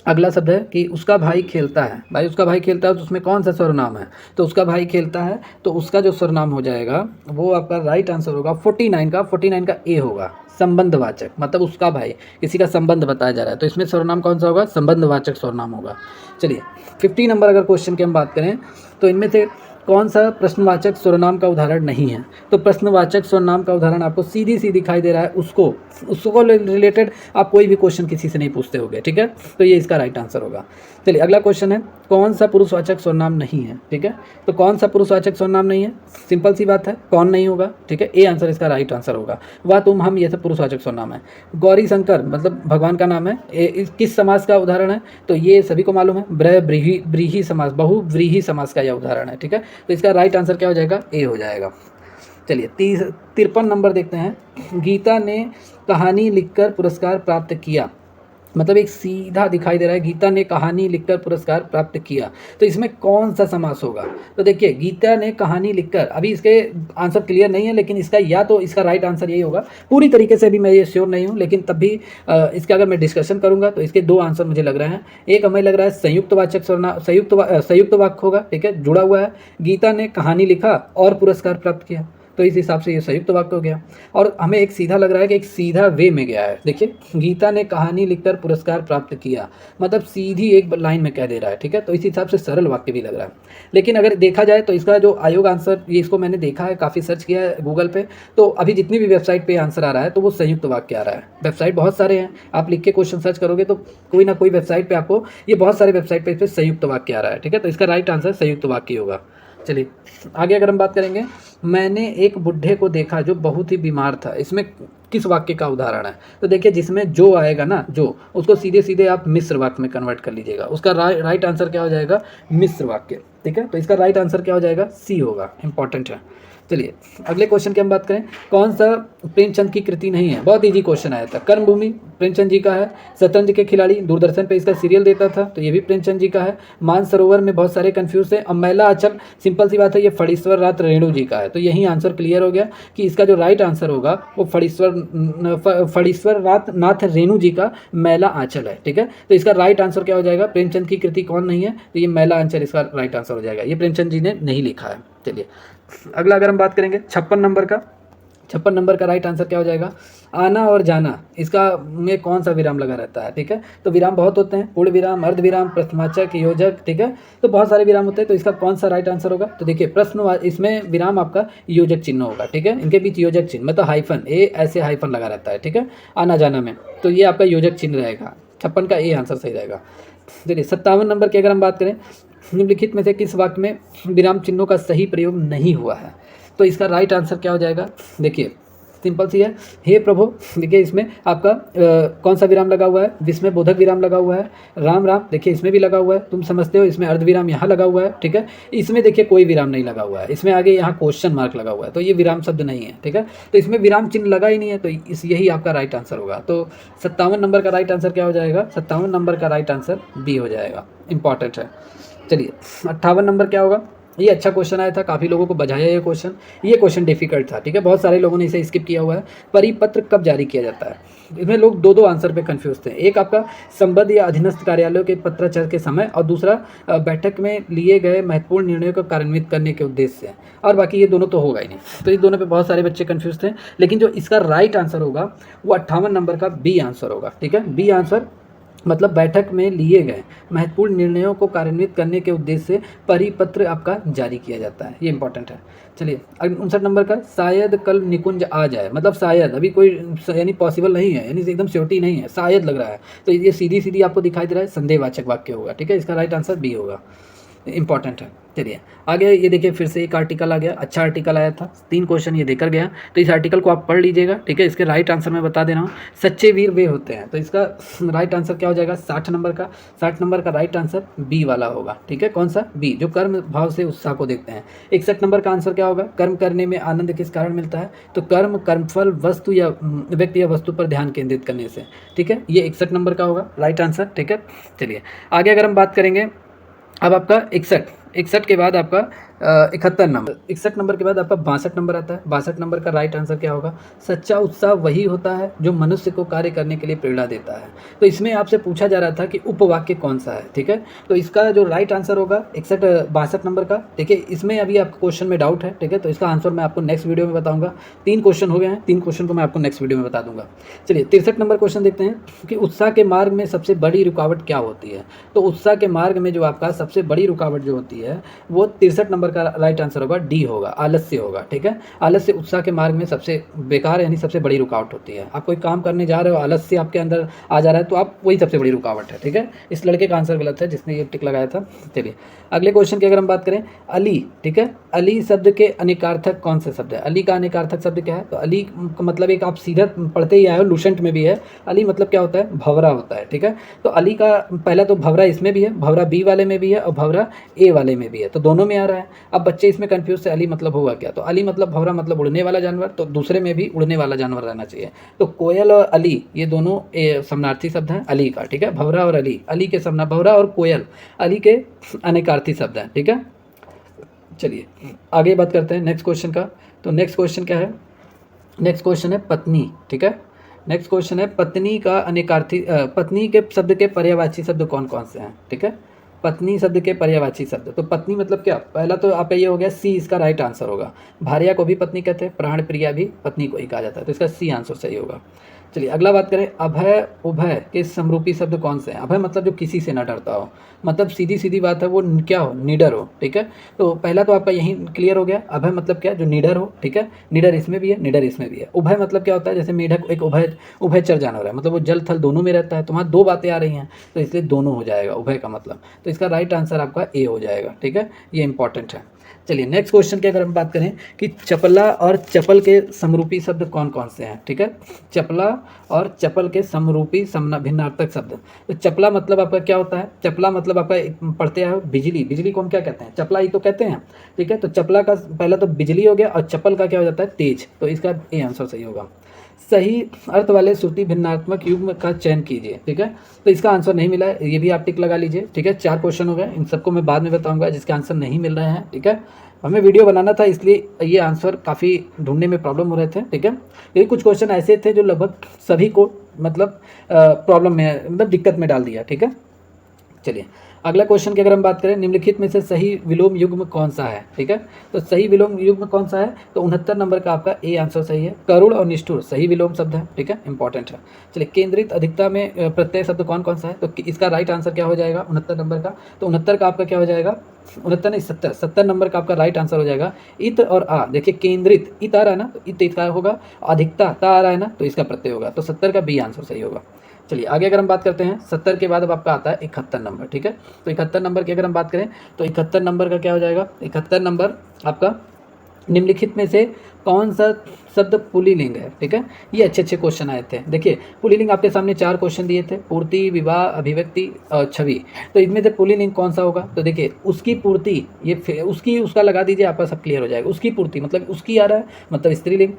अगला शब्द है कि उसका भाई खेलता है। भाई उसका भाई खेलता है तो उसमें कौन सा सर्वनाम है? तो उसका भाई खेलता है, तो उसका जो सर्वनाम हो जाएगा वो आपका राइट आंसर होगा 49 का ए होगा, संबंधवाचक, मतलब उसका भाई, किसी का संबंध बताया जा रहा है, तो इसमें सर्वनाम कौन सा होगा? संबंधवाचक सर्वनाम होगा। चलिए 50 नंबर अगर क्वेश्चन की हम बात करें, तो इनमें से कौन सा प्रश्नवाचक सर्वनाम का उदाहरण नहीं है? तो प्रश्नवाचक सर्वनाम का उदाहरण आपको सीधी सी दिखाई दे रहा है, उसको रिलेटेड आप कोई भी क्वेश्चन किसी से नहीं पूछते होगे, ठीक है। तो ये इसका राइट आंसर होगा। चलिए अगला क्वेश्चन है, कौन सा पुरुषवाचक सर्वनाम नहीं है, ठीक है। तो कौन सा पुरुषवाचक सर्वनाम नहीं है? सिंपल सी बात है, कौन नहीं होगा, ठीक है, ए आंसर इसका राइट आंसर होगा। वह, तुम, हम, ये सब पुरुषवाचक सर्वनाम है। गौरी शंकर मतलब भगवान का नाम है, किस समास का उदाहरण है? तो ये सभी को मालूम है, ब्रीही समास, बहुव्रीहि समास का यह उदाहरण है, ठीक है। तो इसका राइट आंसर क्या हो जाएगा? ए हो जाएगा। चलिए 53 नंबर देखते हैं, गीता ने कहानी लिखकर पुरस्कार प्राप्त किया। मतलब एक सीधा दिखाई दे रहा है, गीता ने कहानी लिखकर पुरस्कार प्राप्त किया, तो इसमें कौन सा समास होगा? तो देखिए गीता ने कहानी लिखकर, अभी इसके आंसर क्लियर नहीं है, लेकिन इसका या तो इसका राइट आंसर यही होगा, पूरी तरीके से भी मैं ये श्योर नहीं हूँ, लेकिन तब भी इसका अगर मैं डिस्कशन करूंगा तो इसके दो आंसर मुझे लग रहे हैं। एक हमें लग रहा है संयुक्त वाचक सर्वनाम, संयुक्त वाक्य होगा, ठीक है, जुड़ा हुआ है, गीता ने कहानी लिखा और पुरस्कार प्राप्त किया, तो इस हिसाब से ये संयुक्त वाक्य हो गया। और हमें एक सीधा लग रहा है कि एक सीधा वे में गया है, देखिए गीता ने कहानी लिखकर पुरस्कार प्राप्त किया, मतलब सीधी एक लाइन में कह दे रहा है, ठीक है, तो इस हिसाब से सरल वाक्य भी लग रहा है। लेकिन अगर देखा जाए तो इसका जो आयोग आंसर, ये इसको मैंने देखा है, काफ़ी सर्च किया है गूगल पे, तो अभी जितनी भी वेबसाइट पे आंसर आ रहा है तो वो संयुक्त वाक्य आ रहा है। वेबसाइट बहुत सारे हैं, आप लिख के क्वेश्चन सर्च करोगे तो कोई ना कोई वेबसाइट पे आपको, ये बहुत सारे वेबसाइट पे इस पर संयुक्त वाक्य आ रहा है, ठीक है, तो इसका राइट आंसर संयुक्त वाक्य होगा। चलिए आगे अगर हम बात करेंगे, मैंने एक बुढ़े को देखा जो बहुत ही बीमार था, इसमें किस वाक्य का उदाहरण है? तो देखिए जिसमें जो आएगा ना, जो, उसको सीधे सीधे आप मिश्र वाक्य में कन्वर्ट कर लीजिएगा, उसका राइट आंसर क्या हो जाएगा? मिश्र वाक्य, ठीक है, तो इसका राइट आंसर क्या हो जाएगा? सी होगा, इंपॉर्टेंट है। चलिए अगले क्वेश्चन की हम बात करें, कौन सा प्रेमचंद की कृति नहीं है? बहुत इजी क्वेश्चन आया था, कर्मभूमि प्रेमचंद जी का है, शतरंज के खिलाड़ी दूरदर्शन पे इसका सीरियल देता था तो ये भी प्रेमचंद जी का है, मानसरोवर में बहुत सारे कंफ्यूज है, अब मैला अचल, सिंपल सी बात है, ये फणीश्वर नाथ रेणु जी का है, तो यही आंसर क्लियर हो गया कि इसका जो राइट आंसर होगा वो फणीश्वर नाथ रेणु जी का मैला आंचल है, ठीक है, तो इसका राइट आंसर क्या हो जाएगा? प्रेमचंद की कृति कौन नहीं है? तो ये मैला आंचल इसका राइट आंसर हो जाएगा, ये प्रेमचंद जी ने नहीं लिखा है। चलिए अगला अगर हम बात करेंगे 56 नंबर का, 56 नंबर का राइट आंसर क्या हो जाएगा? आना और जाना, इसका में कौन सा विराम लगा रहता है? ठीक है, तो विराम बहुत होते हैं, पूर्ण विराम, अर्ध विराम, प्रश्नवाचक, योजक, ठीक है, तो बहुत सारे विराम होते हैं, तो इसका कौन सा राइट आंसर होगा? तो देखिए प्रश्न, इसमें विराम आपका योजक चिन्ह होगा, ठीक है, इनके बीच योजक चिन्ह, मतलब हाइफन, ए ऐसे हाइफन लगा रहता है, ठीक है, आना जाना में, तो ये आपका योजक चिन्ह रहेगा, 56 का ए आंसर सही रहेगा। चलिए 57 नंबर की अगर हम बात करें, निम्नलिखित में से किस वाक्य में विराम चिन्हों का सही प्रयोग नहीं हुआ है? तो इसका राइट आंसर क्या हो जाएगा? देखिए सिंपल सी है, हे प्रभु, देखिए इसमें आपका कौन सा विराम लगा हुआ है? विस्मय बोधक विराम लगा हुआ है, राम राम, देखिए इसमें भी लगा हुआ है, तुम समझते हो, इसमें अर्ध विराम यहाँ लगा हुआ है, ठीक है, इसमें देखिए कोई विराम नहीं लगा हुआ है, इसमें आगे यहाँ क्वेश्चन मार्क लगा हुआ है, तो ये विराम शब्द नहीं है, ठीक है, तो इसमें विराम चिन्ह लगा ही नहीं है, तो यही आपका राइट आंसर होगा। तो 57 नंबर का राइट आंसर क्या हो जाएगा? 57 नंबर का राइट आंसर बी हो जाएगा, इंपॉर्टेंट है। चलिए 58 नंबर क्या होगा? ये अच्छा क्वेश्चन आया था, काफ़ी लोगों को बजाया ये क्वेश्चन डिफिकल्ट था, ठीक है, बहुत सारे लोगों ने इसे स्किप किया हुआ है। परिपत्र कब जारी किया जाता है? इसमें लोग दो आंसर पे कंफ्यूज थे, एक आपका संबद्ध या अधीनस्थ कार्यालयों के पत्राचार के समय, और दूसरा बैठक में लिए गए महत्वपूर्ण निर्णयों को कार्यान्वित करने के उद्देश्य से, और बाकी ये दोनों तो होगा ही नहीं, तो इस दोनों पे बहुत सारे बच्चे कंफ्यूज थे, लेकिन जो इसका राइट आंसर होगा वो 58 नंबर का बी आंसर होगा, ठीक है, बी आंसर, मतलब बैठक में लिए गए महत्वपूर्ण निर्णयों को कार्यान्वित करने के उद्देश्य से परिपत्र आपका जारी किया जाता है, ये इंपॉर्टेंट है। चलिए 59 नंबर का, शायद कल निकुंज आ जाए, मतलब शायद, अभी कोई यानी पॉसिबल नहीं है, यानी एकदम श्योरिटी नहीं है, शायद लग रहा है, तो ये सीधी सीधी आपको दिखाई दे रहा है, संदेहवाचक वाक्य होगा, ठीक है, इसका राइट आंसर बी होगा, इंपॉर्टेंट है। चलिए आगे ये देखिए, फिर से एक आर्टिकल आ गया, अच्छा आर्टिकल आया था, 3 क्वेश्चन ये देकर गया, तो इस आर्टिकल को आप पढ़ लीजिएगा, ठीक है, इसके राइट आंसर मैं बता दे रहा हूँ, सच्चे वीर वे होते हैं, तो इसका राइट आंसर क्या हो जाएगा? 60 नंबर का, 60 नंबर का राइट आंसर बी वाला होगा, ठीक है, कौन सा? बी, जो कर्म भाव से उत्साह को देखते हैं। 61 नंबर का आंसर क्या होगा? कर्म करने में आनंद किस कारण मिलता है? तो कर्मफल वस्तु या व्यक्ति या वस्तु पर ध्यान केंद्रित करने से, ठीक है, ये 61 नंबर का होगा राइट आंसर, ठीक है। चलिए आगे अगर हम बात करेंगे, अब आपका 61 के बाद आपका 71 नंबर, 61 नंबर के बाद आपका 62 नंबर आता है। 62 नंबर का राइट आंसर क्या होगा? सच्चा उत्साह वही होता है जो मनुष्य को कार्य करने के लिए प्रेरणा देता है। तो इसमें आपसे पूछा जा रहा था कि उपवाक्य कौन सा है, ठीक है, तो इसका जो राइट आंसर होगा 62 नंबर का, देखिए इसमें अभी आपको क्वेश्चन में डाउट है, ठीक है, तो इसका आंसर मैं आपको नेक्स्ट वीडियो में बताऊंगा। 3 क्वेश्चन हो गए हैं, 3 क्वेश्चन को मैं आपको नेक्स्ट वीडियो में बता दूंगा। चलिए 63 नंबर क्वेश्चन देखते हैं कि उत्साह के मार्ग में सबसे बड़ी रुकावट क्या होती है। तो उत्साह के मार्ग में जो आपका सबसे बड़ी रुकावट जो होती है वो 63 नंबर का राइट आंसर होगा डी होगा, आलस्य होगा, ठीक है। आलस्य उत्साह के मार्ग में सबसे बेकार यानी सबसे बड़ी रुकावट होती है। आप कोई काम करने जा रहे हो, आलस्य आपके अंदर आ जा रहा है तो आप वही सबसे बड़ी रुकावट है, ठीक है। इस लड़के का आंसर गलत है जिसने ये टिक लगाया था। चलिए अगले क्वेश्चन की अगर हम बात करें, अली, ठीक है, अली शब्द के अनेकार्थक कौन से शब्द है? अली का अनेकार्थक शब्द क्या है? तो अली का मतलब एक आप सीधा पढ़ते ही आए हो, लुसेंट में भी है। अली मतलब क्या होता है? भंवरा होता है, ठीक है। तो अली का पहला तो भंवरा इसमें भी है, भंवरा बी वाले में भी है और भंवरा ए वाले में भी है, तो दोनों में आ रहा है। अब बच्चे इसमें कंफ्यूज थे, अली मतलब होगा क्या? तो अली मतलब भौरा मतलब उड़ने वाला जानवर, तो दूसरे में भी उड़ने वाला जानवर रहना चाहिए। तो कोयल और अली ये दोनों समानार्थी शब्द हैं अली का, ठीक है। भौरा और अली, अली के समना, भौरा और कोयल अली के अनेकार्थी शब्द हैं, ठीक है। चलिए आगे बात करते हैं नेक्स्ट क्वेश्चन का। तो नेक्स्ट क्वेश्चन क्या है? नेक्स्ट क्वेश्चन है पत्नी, ठीक है। नेक्स्ट क्वेश्चन है पत्नी का अनेकार्थी पत्नी के शब्द के पर्यायवाची शब्द कौन कौन से हैं, ठीक है। पत्नी शब्द के पर्यायवाची शब्द, तो पत्नी मतलब क्या? पहला तो आपका ये हो गया सी, इसका राइट आंसर होगा। भार्या को भी पत्नी कहते हैं, प्राण प्रिया भी पत्नी को ही कहा जाता है, तो इसका सी आंसर सही होगा। चलिए अगला बात करें, अभय उभय के समरूपी शब्द कौन से हैं? अभय मतलब जो किसी से न डरता हो, मतलब सीधी सीधी बात है, वो क्या हो? निडर हो, ठीक है। तो पहला तो आपका यही क्लियर हो गया, अभय मतलब क्या? जो निडर हो, ठीक है। निडर इसमें भी है, निडर इसमें भी है। उभय मतलब क्या होता है? जैसे मेढक एक उभयचर जानवर है, मतलब वो जल थल दोनों में रहता है, तो वहाँ दो बातें आ रही हैं, तो इसलिए दोनों हो जाएगा उभय का मतलब। तो इसका राइट आंसर आपका ए हो जाएगा, ठीक है। ये इंपॉर्टेंट है। चलिए नेक्स्ट क्वेश्चन की अगर हम बात करें कि चपला और चपल के समरूपी शब्द कौन कौन से हैं, ठीक है। चपला और चपल के समरूपी भिन्नार्थक शब्द। तो चपला मतलब आपका क्या होता है? चपला मतलब आपका पढ़ते हैं बिजली, बिजली को हम क्या कहते हैं? चपला ही तो कहते हैं, ठीक है। तो चपला का पहला तो बिजली हो गया, और चपल का क्या हो जाता है? तेज। तो इसका ए आंसर सही होगा। सही अर्थ वाले श्रुति भिन्नात्मक युग्म का चयन कीजिए, ठीक है। तो इसका आंसर नहीं मिला है, ये भी आप टिक लगा लीजिए, ठीक है। 4 क्वेश्चन हो गए, इन सबको मैं बाद में बताऊंगा जिसके आंसर नहीं मिल रहे हैं, ठीक है। हमें वीडियो बनाना था, इसलिए ये आंसर काफ़ी ढूंढने में प्रॉब्लम हो रहे थे, ठीक है। क्योंकि कुछ क्वेश्चन ऐसे थे जो लगभग सभी को मतलब प्रॉब्लम में, मतलब दिक्कत में डाल दिया, ठीक है। चलिए अगला क्वेश्चन की अगर हम बात करें, निम्नलिखित में से सही विलोम युग्म कौन सा है, ठीक है। तो सही विलोम युग्म कौन सा है? तो 69 नंबर का आपका ए आंसर सही है। करुण और निष्ठुर सही विलोम शब्द है, ठीक है, इंपॉर्टेंट है। चलिए केंद्रित अधिकता में प्रत्यय शब्द कौन कौन सा है? तो इसका राइट आंसर क्या हो जाएगा 69 नंबर का? तो 69 का आपका क्या हो जाएगा? 69 नहीं 70 नंबर का आपका राइट आंसर हो जाएगा इत और आ। देखिए केंद्रित इत आ रहा है ना, तो इत का होगा, अधिकता ता आ रहा है ना, तो इसका प्रत्यय होगा, तो 70 का बी आंसर सही होगा। चलिए आगे अगर हम बात करते हैं 70 के बाद अब आपका आता है 71 नंबर, ठीक है। तो 71 नंबर की अगर हम बात करें तो 71 नंबर का क्या हो जाएगा? 71 नंबर आपका निम्नलिखित में से कौन सा शब्द पुल्लिंग है, ठीक है। ये अच्छे अच्छे क्वेश्चन आए थे। देखिए पुल्लिंग आपके सामने 4 क्वेश्चन दिए थे, पूर्ति, विवाह, अभिव्यक्ति और छवि। तो इनमें से पुल्लिंग कौन सा होगा? तो देखिए उसकी पूर्ति, ये उसकी उसका लगा दीजिए, आपका सब क्लियर हो जाएगा। उसकी पूर्ति मतलब उसकी आ रहा है, मतलब स्त्रीलिंग।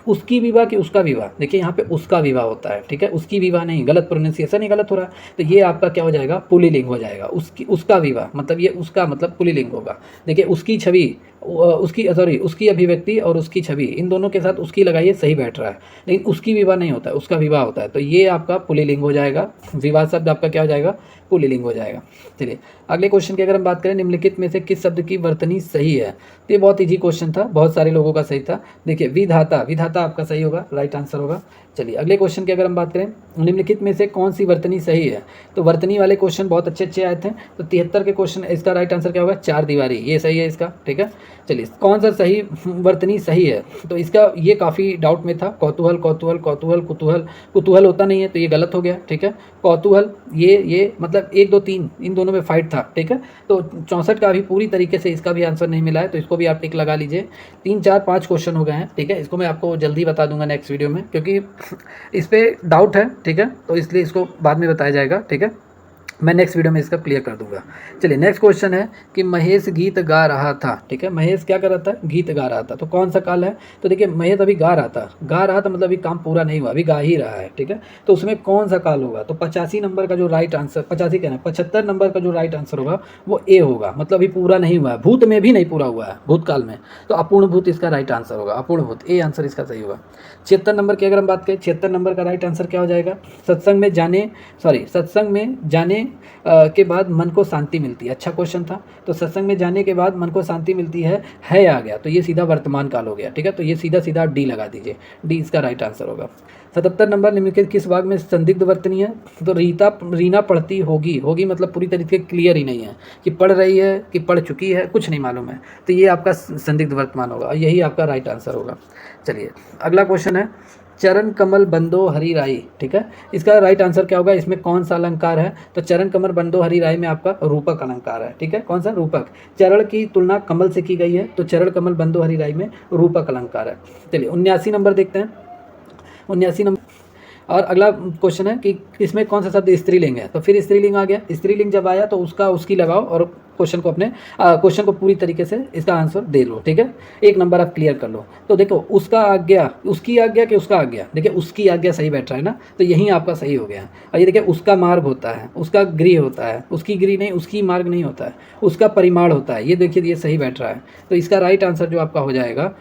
उसकी विवाह कि उसका विवाह? देखिए यहाँ पे उसका विवाह होता है, ठीक है, उसकी विवाह नहीं, गलत प्रोनाउंसिएशन ही गलत हो रहा है। तो ये आपका क्या हो जाएगा? पुल्लिंग हो जाएगा। उसका विवाह मतलब ये उसका मतलब पुल्लिंग होगा। देखिए उसकी छवि, उसकी अभिव्यक्ति और उसकी छवि, इन दोनों के साथ उसकी लगाइए, सही बैठ रहा है। लेकिन उसकी विवाह नहीं होता है, उसका विवाह होता है, तो ये आपका पुल्लिंग हो जाएगा। विवाह शब्द आपका क्या हो जाएगा? पुल्लिंग हो जाएगा। चलिए अगले क्वेश्चन की अगर हम बात करें, निम्नलिखित में से किस शब्द की वर्तनी सही है? तो ये बहुत इजी क्वेश्चन था, बहुत सारे लोगों का सही था। देखिए विधाता, विधाता आपका सही होगा, राइट आंसर होगा। चलिए अगले क्वेश्चन की अगर हम बात करें, निम्नलिखित में से कौन सी वर्तनी सही है? तो वर्तनी वाले क्वेश्चन बहुत अच्छे अच्छे आए थे। तो 73 के क्वेश्चन, इसका राइट आंसर क्या होगा? 4 दीवारी, ये सही है इसका, ठीक है। चलिए कौन सा सही वर्तनी सही है? तो इसका ये काफ़ी डाउट में था, कौतूहल कौतूहल कौतूहल कुतूहल, कुतूहल होता नहीं है, तो ये गलत हो गया, ठीक है। कौतूहल ये मतलब 1 2 3 इन दोनों में फाइट था, ठीक है। तो 64 का अभी पूरी तरीके से इसका भी आंसर नहीं मिला है, तो इसको भी आप टिक लगा लीजिए। 3 4 5 क्वेश्चन हो गए हैं, ठीक है। इसको मैं आपको जल्दी बता दूंगा नेक्स्ट वीडियो में, क्योंकि इस पर डाउट है, ठीक है, तो इसलिए इसको बाद में बताया जाएगा, ठीक है। मैं नेक्स्ट वीडियो में इसका क्लियर कर दूंगा। चलिए नेक्स्ट क्वेश्चन है कि महेश गीत गा रहा था, ठीक है। महेश क्या कर रहा था? गीत गा रहा था। तो कौन सा काल है? तो देखिए महेश अभी गा रहा था, मतलब अभी काम पूरा नहीं हुआ, अभी गा ही रहा है, ठीक है। तो उसमें कौन सा काल होगा? तो 85 नंबर का जो राइट आंसर, 85 कहना है, 75 नंबर का जो राइट आंसर होगा वो ए होगा, मतलब अभी पूरा नहीं हुआ है, भूत में भी नहीं पूरा हुआ है, भूतकाल में। तो अपूर्ण भूत इसका राइट आंसर होगा, अपूर्ण भूत, ए आंसर इसका सही होगा। 76 नंबर की अगर हम बात करें, 76 नंबर का राइट आंसर क्या हो जाएगा? सत्संग में जाने के बाद मन को शांति मिलती है। अच्छा क्वेश्चन था। तो सत्संग में जाने के बाद मन को शांति मिलती है आ गया, तो ये सीधा वर्तमान काल हो गया, ठीक है। तो ये सीधा सीधा डी लगा दीजिए, डी इसका राइट आंसर होगा। 77 नंबर, निम्नलिखित किस भाग में संदिग्ध वर्तनी है? तो रीना पढ़ती होगी मतलब पूरी तरीके क्लियर ही नहीं है कि पढ़ रही है कि पढ़ चुकी है, कुछ नहीं मालूम है, तो ये आपका संदिग्ध वर्तमान होगा, यही आपका राइट आंसर होगा। चलिए अगला क्वेश्चन है, चरण कमल बंदो हरि राई, ठीक है। इसका राइट आंसर क्या होगा? इसमें कौन सा अलंकार है? तो चरण कमल बंदो हरि राई में आपका रूपक अलंकार है, ठीक है। कौन सा? रूपक। चरण की तुलना कमल से की गई है, तो चरण कमल बंदो हरि राई में रूपक अलंकार है। चलिए 79 नंबर देखते हैं। 79 नंबर और अगला क्वेश्चन है कि इसमें कौन सा शब्द स्त्रीलिंग है? तो फिर स्त्रीलिंग आ गया। स्त्रीलिंग जब आया तो उसका उसकी लगाओ और क्वेश्चन को अपने क्वेश्चन को पूरी तरीके से इसका आंसर दे लो, ठीक है। एक नंबर आप क्लियर कर लो। तो देखो उसका आज्ञा, उसकी आज्ञा कि उसका आज्ञा, देखिए उसकी आज्ञा सही बैठ रहा है ना, तो यहीं आपका सही हो गया। और ये देखिए उसका मार्ग होता है, उसका गृह होता है, उसकी गृह नहीं, उसकी मार्ग नहीं होता है, उसका परिमाण होता है। ये देखिए ये सही बैठ रहा है। तो इसका राइट आंसर जो आपका हो जाएगा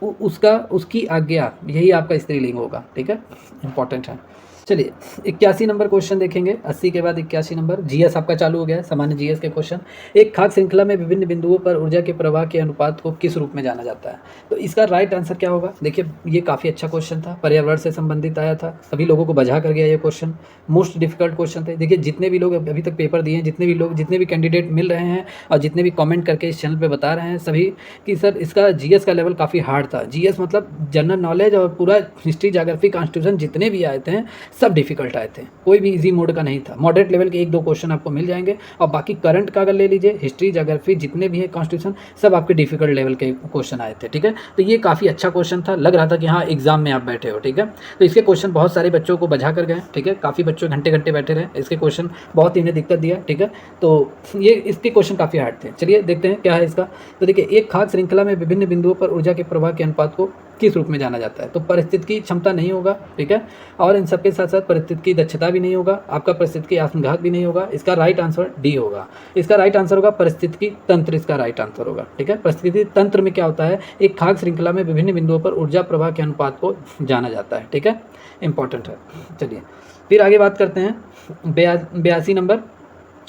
उसका, उसकी आज्ञा, यही आपका स्त्रीलिंग होगा, ठीक है। इंपॉर्टेंट है। चलिए 81 नंबर क्वेश्चन देखेंगे। 80 के बाद 81 नंबर, जीएस आपका चालू हो गया है, सामान्य जीएस के क्वेश्चन। एक खाद्य श्रृंखला में विभिन्न बिंदुओं पर ऊर्जा के प्रवाह के अनुपात को किस रूप में जाना जाता है? तो इसका राइट आंसर क्या होगा? देखिए ये काफ़ी अच्छा क्वेश्चन था, पर्यावरण से संबंधित आया था, सभी लोगों को बझा कर गया ये क्वेश्चन। मोस्ट डिफिकल्ट क्वेश्चन थे। देखिए जितने भी लोग अभी तक पेपर दिए हैं, जितने भी लोग, जितने भी कैंडिडेट मिल रहे हैं और जितने भी कमेंट करके इस चैनल पे बता रहे हैं सभी कि सर इसका जीएस का लेवल काफ़ी हार्ड था। जीएस मतलब जनरल नॉलेज और पूरा हिस्ट्री, ज्योग्राफी, कॉन्स्टिट्यूशन जितने भी आए थे सब डिफिकल्ट आए थे, कोई भी इजी मोड का नहीं था। मॉडरेट लेवल के 1-2 क्वेश्चन आपको मिल जाएंगे और बाकी करंट का अगर ले लीजिए, हिस्ट्री, ज्योग्राफी जितने भी है, कॉन्स्टिट्यूशन, सब आपके डिफिकल्ट लेवल के क्वेश्चन आए थे, ठीक है। तो ये काफ़ी अच्छा क्वेश्चन था, लग रहा था कि हाँ एग्जाम में आप बैठे हो, ठीक है। तो इसके क्वेश्चन बहुत सारे बच्चों को बझा कर गए, ठीक है। काफ़ी बच्चों घंटे घंटे बैठे रहे, इसके क्वेश्चन बहुत ही इन्हें दिक्कत दिया, ठीक है। तो ये इसके क्वेश्चन काफ़ी हार्ड थे। चलिए देखते हैं क्या है इसका। तो देखिए एक खाद्य श्रृंखला में विभिन्न बिंदुओं पर ऊर्जा के प्रवाह के अनुपात को किस रूप में जाना जाता है? तो परिस्थितिकी क्षमता नहीं होगा, ठीक है। और इन सबके साथ साथ परिस्थितिकी दक्षता भी नहीं होगा, आपका परिस्थितिकी आत्मघात भी नहीं होगा। इसका राइट आंसर डी होगा। इसका राइट आंसर होगा परिस्थितिकी तंत्र, इसका राइट आंसर होगा, ठीक है। परिस्थितिकी तंत्र में क्या होता है? एक खाद्य श्रृंखला में विभिन्न बिंदुओं पर ऊर्जा प्रवाह के अनुपात को जाना जाता है, ठीक है। इंपॉर्टेंट है। चलिए फिर आगे बात करते हैं।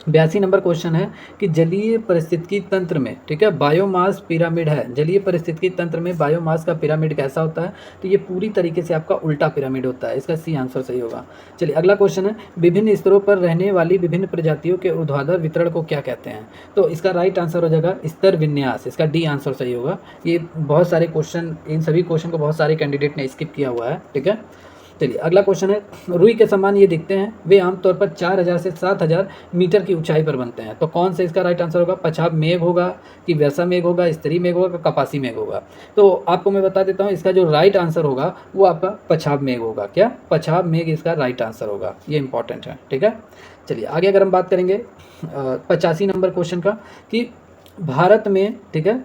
82 नंबर क्वेश्चन है कि जलीय पारिस्थितिकी तंत्र में, ठीक है, बायोमास पिरामिड है। जलीय पारिस्थितिकी तंत्र में बायोमास का पिरामिड कैसा होता है? तो ये पूरी तरीके से आपका उल्टा पिरामिड होता है। इसका सी आंसर सही होगा। चलिए अगला क्वेश्चन है, विभिन्न स्तरों पर रहने वाली विभिन्न प्रजातियों के ऊर्ध्वाधर वितरण को क्या कहते हैं? तो इसका राइट आंसर हो जाएगा स्तर विन्यास। इसका डी आंसर सही होगा। ये बहुत सारे क्वेश्चन, इन सभी क्वेश्चन को बहुत सारे कैंडिडेट ने स्किप किया हुआ है, ठीक है। चलिए अगला क्वेश्चन है, रुई के समान ये दिखते हैं, वे आमतौर पर 4000 से 7000 मीटर की ऊंचाई पर बनते हैं। तो कौन सा इसका राइट आंसर होगा? पछाब मेघ होगा कि वैसा मेघ होगा, स्तरी मेघ होगा, कपासी मेघ होगा? तो आपको मैं बता देता हूँ, इसका जो राइट आंसर होगा वो आपका पछाब मेघ होगा। क्या? पछाब मेघ इसका राइट आंसर होगा। ये इंपॉर्टेंट है, ठीक है। चलिए आगे अगर हम बात करेंगे 85 नंबर क्वेश्चन का, कि भारत में, ठीक है,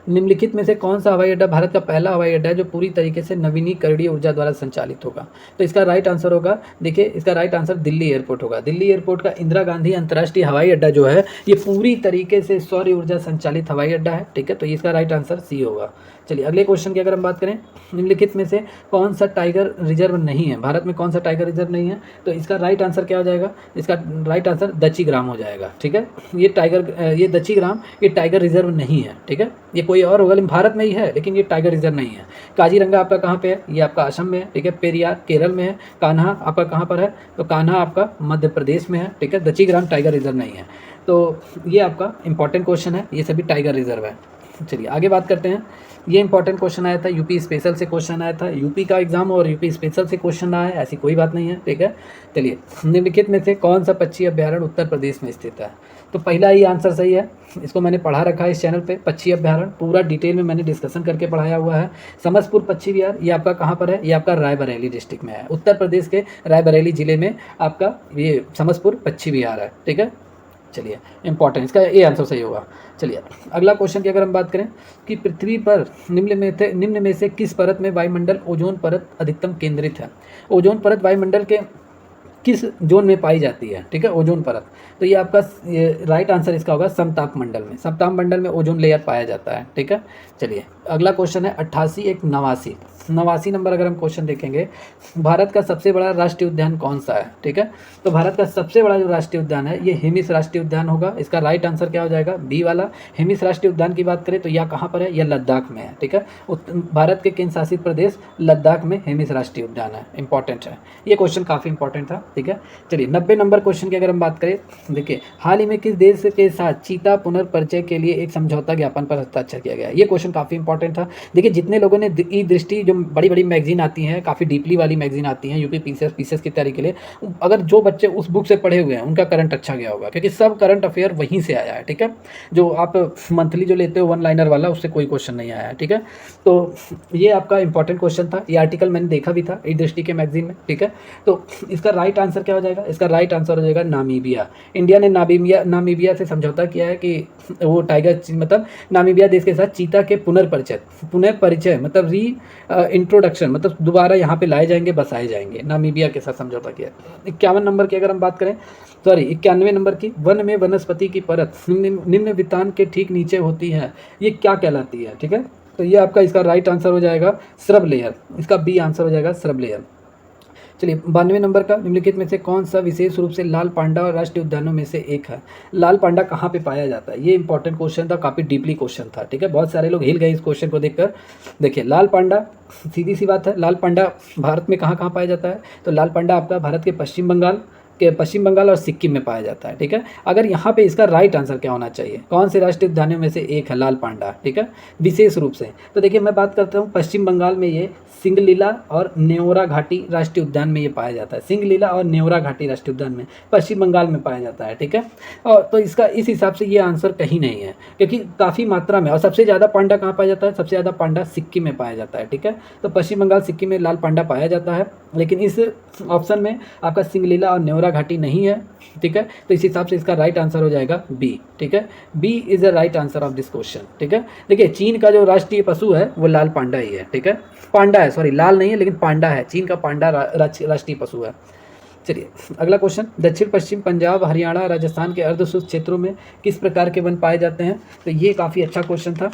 निम्नलिखित में से कौन सा हवाई अड्डा भारत का पहला हवाई अड्डा है जो पूरी तरीके से नवीनीकरणीय ऊर्जा द्वारा संचालित होगा? तो इसका राइट आंसर होगा, देखिए इसका राइट आंसर दिल्ली एयरपोर्ट होगा। दिल्ली एयरपोर्ट का इंदिरा गांधी अंतर्राष्ट्रीय हवाई अड्डा जो है ये पूरी तरीके से सौर ऊर्जा संचालित हवाई अड्डा है, ठीक है। तो इसका राइट आंसर सी होगा। चलिए अगले क्वेश्चन की अगर हम बात करें, निम्नलिखित में से कौन सा टाइगर रिजर्व नहीं है? भारत में कौन सा टाइगर रिजर्व नहीं है? तो इसका राइट आंसर क्या हो जाएगा? इसका राइट आंसर दच्चीग्राम हो जाएगा, ठीक है। ये दच्चीग्राम ये टाइगर रिजर्व नहीं है, ठीक है। ये कोई और होगा, लेकिन भारत में ही है, लेकिन ये टाइगर रिजर्व नहीं है। काजीरंगा आपका कहाँ पे है? ये आपका असम में है, ठीक है। पेरियार केरल में है। कान्हा आपका कहाँ पर है? तो कान्हा आपका मध्य प्रदेश में है, ठीक है। दच्चीग्राम टाइगर रिजर्व नहीं है। तो ये आपका इंपॉर्टेंट क्वेश्चन है, ये सभी टाइगर रिजर्व है। चलिए आगे बात करते हैं। ये इंपॉर्टेंट क्वेश्चन आया था, यूपी स्पेशल से क्वेश्चन आया था। यूपी का एग्जाम और यूपी स्पेशल से क्वेश्चन आया है, ऐसी कोई बात नहीं है, ठीक है। चलिए निम्नलिखित में से कौन सा पक्षी अभ्यारण्य उत्तर प्रदेश में स्थित है? तो पहला ही आंसर सही है, इसको मैंने पढ़ा रखा है इस चैनल पे। पक्षी अभ्यारण्य पूरा डिटेल में मैंने डिस्कशन करके पढ़ाया हुआ है। समसपुर पक्षी विहार ये आपका कहाँ पर है? ये आपका रायबरेली डिस्ट्रिक्ट में है, उत्तर प्रदेश के रायबरेली जिले में आपका ये समसपुर पक्षी विहार है, ठीक है। चलिए इंपॉर्टेंट, इसका ये आंसर सही होगा। चलिए अगला क्वेश्चन की अगर हम बात करें कि पृथ्वी पर निम्न में से किस परत में वायुमंडल ओजोन परत अधिकतम केंद्रित है? ओजोन परत वायुमंडल के किस जोन में पाई जाती है, ठीक है, ओजोन परत? तो ये आपका राइट आंसर इसका होगा समताप मंडल में। समताप मंडल में ओजोन लेयर पाया जाता है, ठीक है। चलिए अगला क्वेश्चन है 88 एक 89 नंबर अगर हम क्वेश्चन देखेंगे, भारत का सबसे बड़ा राष्ट्रीय उद्यान कौन सा है? ठीक है, तो भारत का सबसे बड़ा जो राष्ट्रीय उद्यान है ये हेमिस राष्ट्रीय उद्यान होगा। इसका राइट आंसर क्या हो जाएगा? बी वाला। हेमिस राष्ट्रीय उद्यान की बात करें तो यह कहाँ पर है? यह लद्दाख में है, ठीक है। भारत के केंद्र शासित प्रदेश लद्दाख में हेमिस राष्ट्रीय उद्यान है। इंपॉर्टेंट है ये क्वेश्चन, काफ़ी इंपॉर्टेंट था, ठीक है। चलिए 90 नंबर क्वेश्चन की अगर हम बात करें, देखिए हाल ही में किस देश के साथ चीता पुनर्परिचय के लिए एक समझौता ज्ञापन पर हस्ताक्षर किया गया? ये क्वेश्चन काफ़ी इंपॉर्टेंट था। देखिए जितने लोगों ने ई दृष्टि, जो बड़ी बड़ी मैगजीन आती हैं, काफ़ी डीपली वाली मैगजीन आती हैं यूपी पीसीएस की तैयारी के लिए, अगर जो बच्चे उस बुक से पढ़े हुए हैं उनका करंट अच्छा गया होगा, क्योंकि सब करंट अफेयर वहीं से आया है, ठीक है। जो आप मंथली जो लेते हो 1 लाइनर वाला, उससे कोई क्वेश्चन नहीं आया है, ठीक है। तो ये आपका इंपॉर्टेंट क्वेश्चन था, ये आर्टिकल मैंने देखा भी था ई दृष्टि के मैगजीन में, ठीक है। तो इसका राइट आंसर क्या हो जाएगा? इसका राइट आंसर हो जाएगा नामीबिया। इंडिया ने नामीबिया से समझौता किया है कि वो टाइगर मतलब नामीबिया देश के साथ चीता के पुनर्परिचय मतलब इंट्रोडक्शन मतलब दोबारा यहाँ पे लाए जाएंगे, बसाए जाएंगे। नामीबिया के साथ समझौता किया। 51 नंबर की अगर हम बात करें, 91 नंबर की, वन में वनस्पति की परत निम्न वितान के ठीक नीचे होती है, ये क्या कहलाती है? ठीक है, तो ये आपका इसका राइट आंसर हो जाएगा श्रब लेयर। इसका बी आंसर हो जाएगा श्रब लेयर। चलिए 92 नंबर का, निम्नलिखित में से कौन सा विशेष रूप से लाल पांडा और राष्ट्रीय उद्यानों में से एक है? लाल पांडा कहाँ पे पाया जाता है? ये इंपॉर्टेंट क्वेश्चन था, काफ़ी डीपली क्वेश्चन था। ठीक है, बहुत सारे लोग हिल गए इस क्वेश्चन को देखकर। देखिए लाल पांडा, सीधी सी बात है, लाल पांडा भारत में कहाँ कहाँ पाया जाता है? तो लाल पांडा आपका भारत के पश्चिम बंगाल और सिक्किम में पाया जाता है। ठीक है, अगर यहाँ पे इसका राइट आंसर क्या होना चाहिए? कौन से राष्ट्रीय उद्यानों में से एक है लाल पांडा? ठीक है, विशेष रूप से। तो देखिए मैं बात करता हूँ पश्चिम बंगाल में, ये सिंगलीला और नेवरा घाटी राष्ट्रीय उद्यान में ये पाया जाता है। सिंगलीला और नेवरा घाटी राष्ट्रीय उद्यान में पश्चिम बंगाल में पाया जाता है। ठीक है, और तो इसका इस हिसाब से ये आंसर कहीं नहीं है, क्योंकि काफ़ी मात्रा में, और सबसे ज़्यादा पांडा कहाँ पाया जाता है? सबसे ज़्यादा पांडा सिक्किम में पाया जाता है। ठीक है, तो पश्चिम बंगाल सिक्किम में लाल पांडा पाया जाता है, लेकिन इस ऑप्शन में आपका सिंगलीला और नेवरा घाटी नहीं है। ठीक है, तो इस हिसाब से इसका राइट आंसर हो जाएगा बी। ठीक है, B is the right answer of this question. ठीक है, देखिए चीन का जो राष्ट्रीय पशु है वो लाल पांडा ही है। ठीक है, पांडा है, सॉरी लाल नहीं है लेकिन पांडा है, चीन का पांडा राष्ट्रीय पशु है। चलिए अगला क्वेश्चन, दक्षिण पश्चिम पंजाब, हरियाणा, राजस्थान के अर्धशुष्क क्षेत्रों में किस प्रकार के वन पाए जाते हैं? तो ये काफ़ी अच्छा क्वेश्चन था।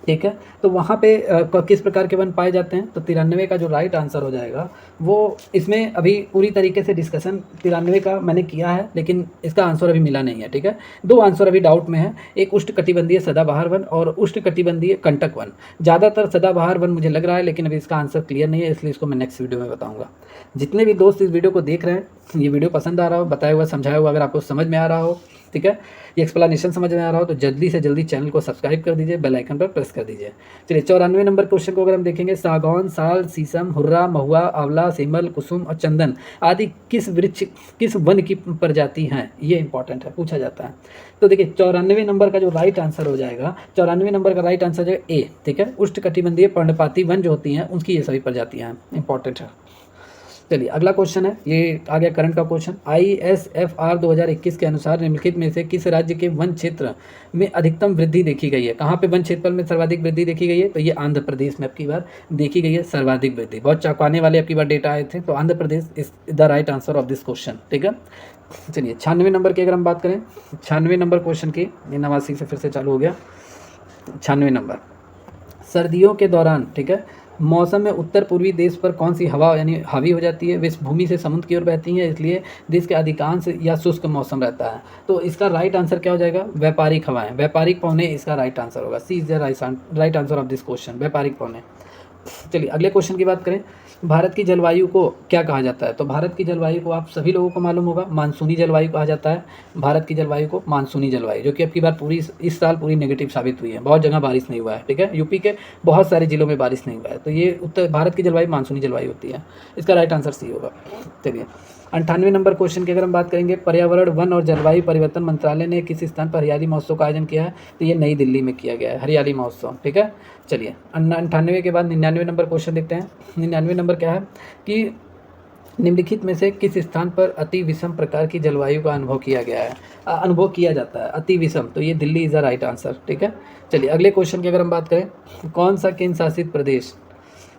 ठीक है, तो वहाँ पे किस प्रकार के वन पाए जाते हैं? तो 93 का जो राइट आंसर हो जाएगा वो, इसमें अभी पूरी तरीके से डिस्कशन 93 का मैंने किया है, लेकिन इसका आंसर अभी मिला नहीं है। ठीक है, दो आंसर अभी डाउट में है, एक उष्णकटिबंधीय सदाबहार वन और उष्णकटिबंधीय कंटक वन। ज़्यादातर सदाबहार वन मुझे लग रहा है, लेकिन अभी इसका आंसर क्लियर नहीं है, इसलिए इसको मैं नेक्स्ट वीडियो में बताऊँगा। जितने भी दोस्त इस वीडियो को देख रहे हैं, ये वीडियो पसंद आ रहा हो, बताया हुआ समझाया हुआ अगर आपको समझ में आ रहा हो, ठीक है, ये एक्सप्लेनेशन समझ में आ रहा हो, तो जल्दी से जल्दी चैनल को सब्सक्राइब कर दीजिए, बेल आइकन पर प्रेस कर दीजिए। चलिए 94 नंबर क्वेश्चन को अगर हम देखेंगे, सागौन, साल, शीशम, हुर्रा, महुआ, आंवला, सेमल, कुसुम और चंदन आदि किस वन की प्रजाति हैं? ये इंपॉर्टेंट है, पूछा जाता है। तो देखिए 94 नंबर का जो राइट आंसर हो जाएगा, 94 नंबर का राइट आंसर है ए। ठीक है, उष्णकटिबंधीय पर्णपाती वन जो होती हैं उनकी ये सभी प्रजातियाँ हैं, इंपॉर्टेंट है। चलिए अगला क्वेश्चन है, ये आ गया करंट का क्वेश्चन। ISFR 2021 के अनुसार निम्नलिखित में से किस राज्य के वन क्षेत्र में अधिकतम वृद्धि देखी गई है? कहाँ पे वन क्षेत्रफल में सर्वाधिक वृद्धि देखी गई है? तो ये आंध्र प्रदेश में अब की बार देखी गई है सर्वाधिक वृद्धि। बहुत चौंकाने वाले अब की बार डेटा आए थे, तो Andhra Pradesh is the right answer of this question. ठीक है, चलिए 96 नंबर की अगर हम बात करें, 96 नंबर क्वेश्चन की, 89 से फिर से चालू हो गया। 96 नंबर, सर्दियों के दौरान, ठीक है, मौसम में उत्तर पूर्वी देश पर कौन सी हवा यानी हावी हो जाती है? वे भूमि से समुद्र की ओर बहती हैं, इसलिए देश के अधिकांश या शुष्क मौसम रहता है। तो इसका राइट आंसर क्या हो जाएगा? व्यापारिक हवाएं, व्यापारिक पवने इसका राइट आंसर होगा। C is the right answer of this question, व्यापारिक पवने। चलिए अगले क्वेश्चन की बात करें, भारत की जलवायु को क्या कहा जाता है? तो भारत की जलवायु को आप सभी लोगों को मालूम होगा, मानसूनी जलवायु कहा जाता है। भारत की जलवायु को मानसूनी जलवायु, जो कि अब की बार पूरी इस साल पूरी नेगेटिव साबित हुई है, बहुत जगह बारिश नहीं हुआ है। ठीक है, यूपी के बहुत सारे जिलों में बारिश नहीं हुआ है, तो ये उत्तर भारत की जलवायु मानसूनी जलवायु होती है। इसका राइट आंसर सी होगा। चलिए 98 नंबर क्वेश्चन की अगर हम बात करेंगे, पर्यावरण, वन और जलवायु परिवर्तन मंत्रालय ने किस स्थान पर हरियाली महोत्सव का आयोजन किया है? तो ये नई दिल्ली में किया गया है हरियाली महोत्सव। ठीक है, चलिए 98 के बाद 99 नंबर क्वेश्चन देखते हैं। 99 नंबर क्या है कि निम्नलिखित में से किस स्थान पर अति विषम प्रकार की जलवायु का अनुभव किया गया है, अनुभव किया जाता है अति विषम? तो ये Delhi is the right answer. ठीक है, चलिए अगले क्वेश्चन की अगर हम बात करें, कौन सा केंद्र शासित प्रदेश,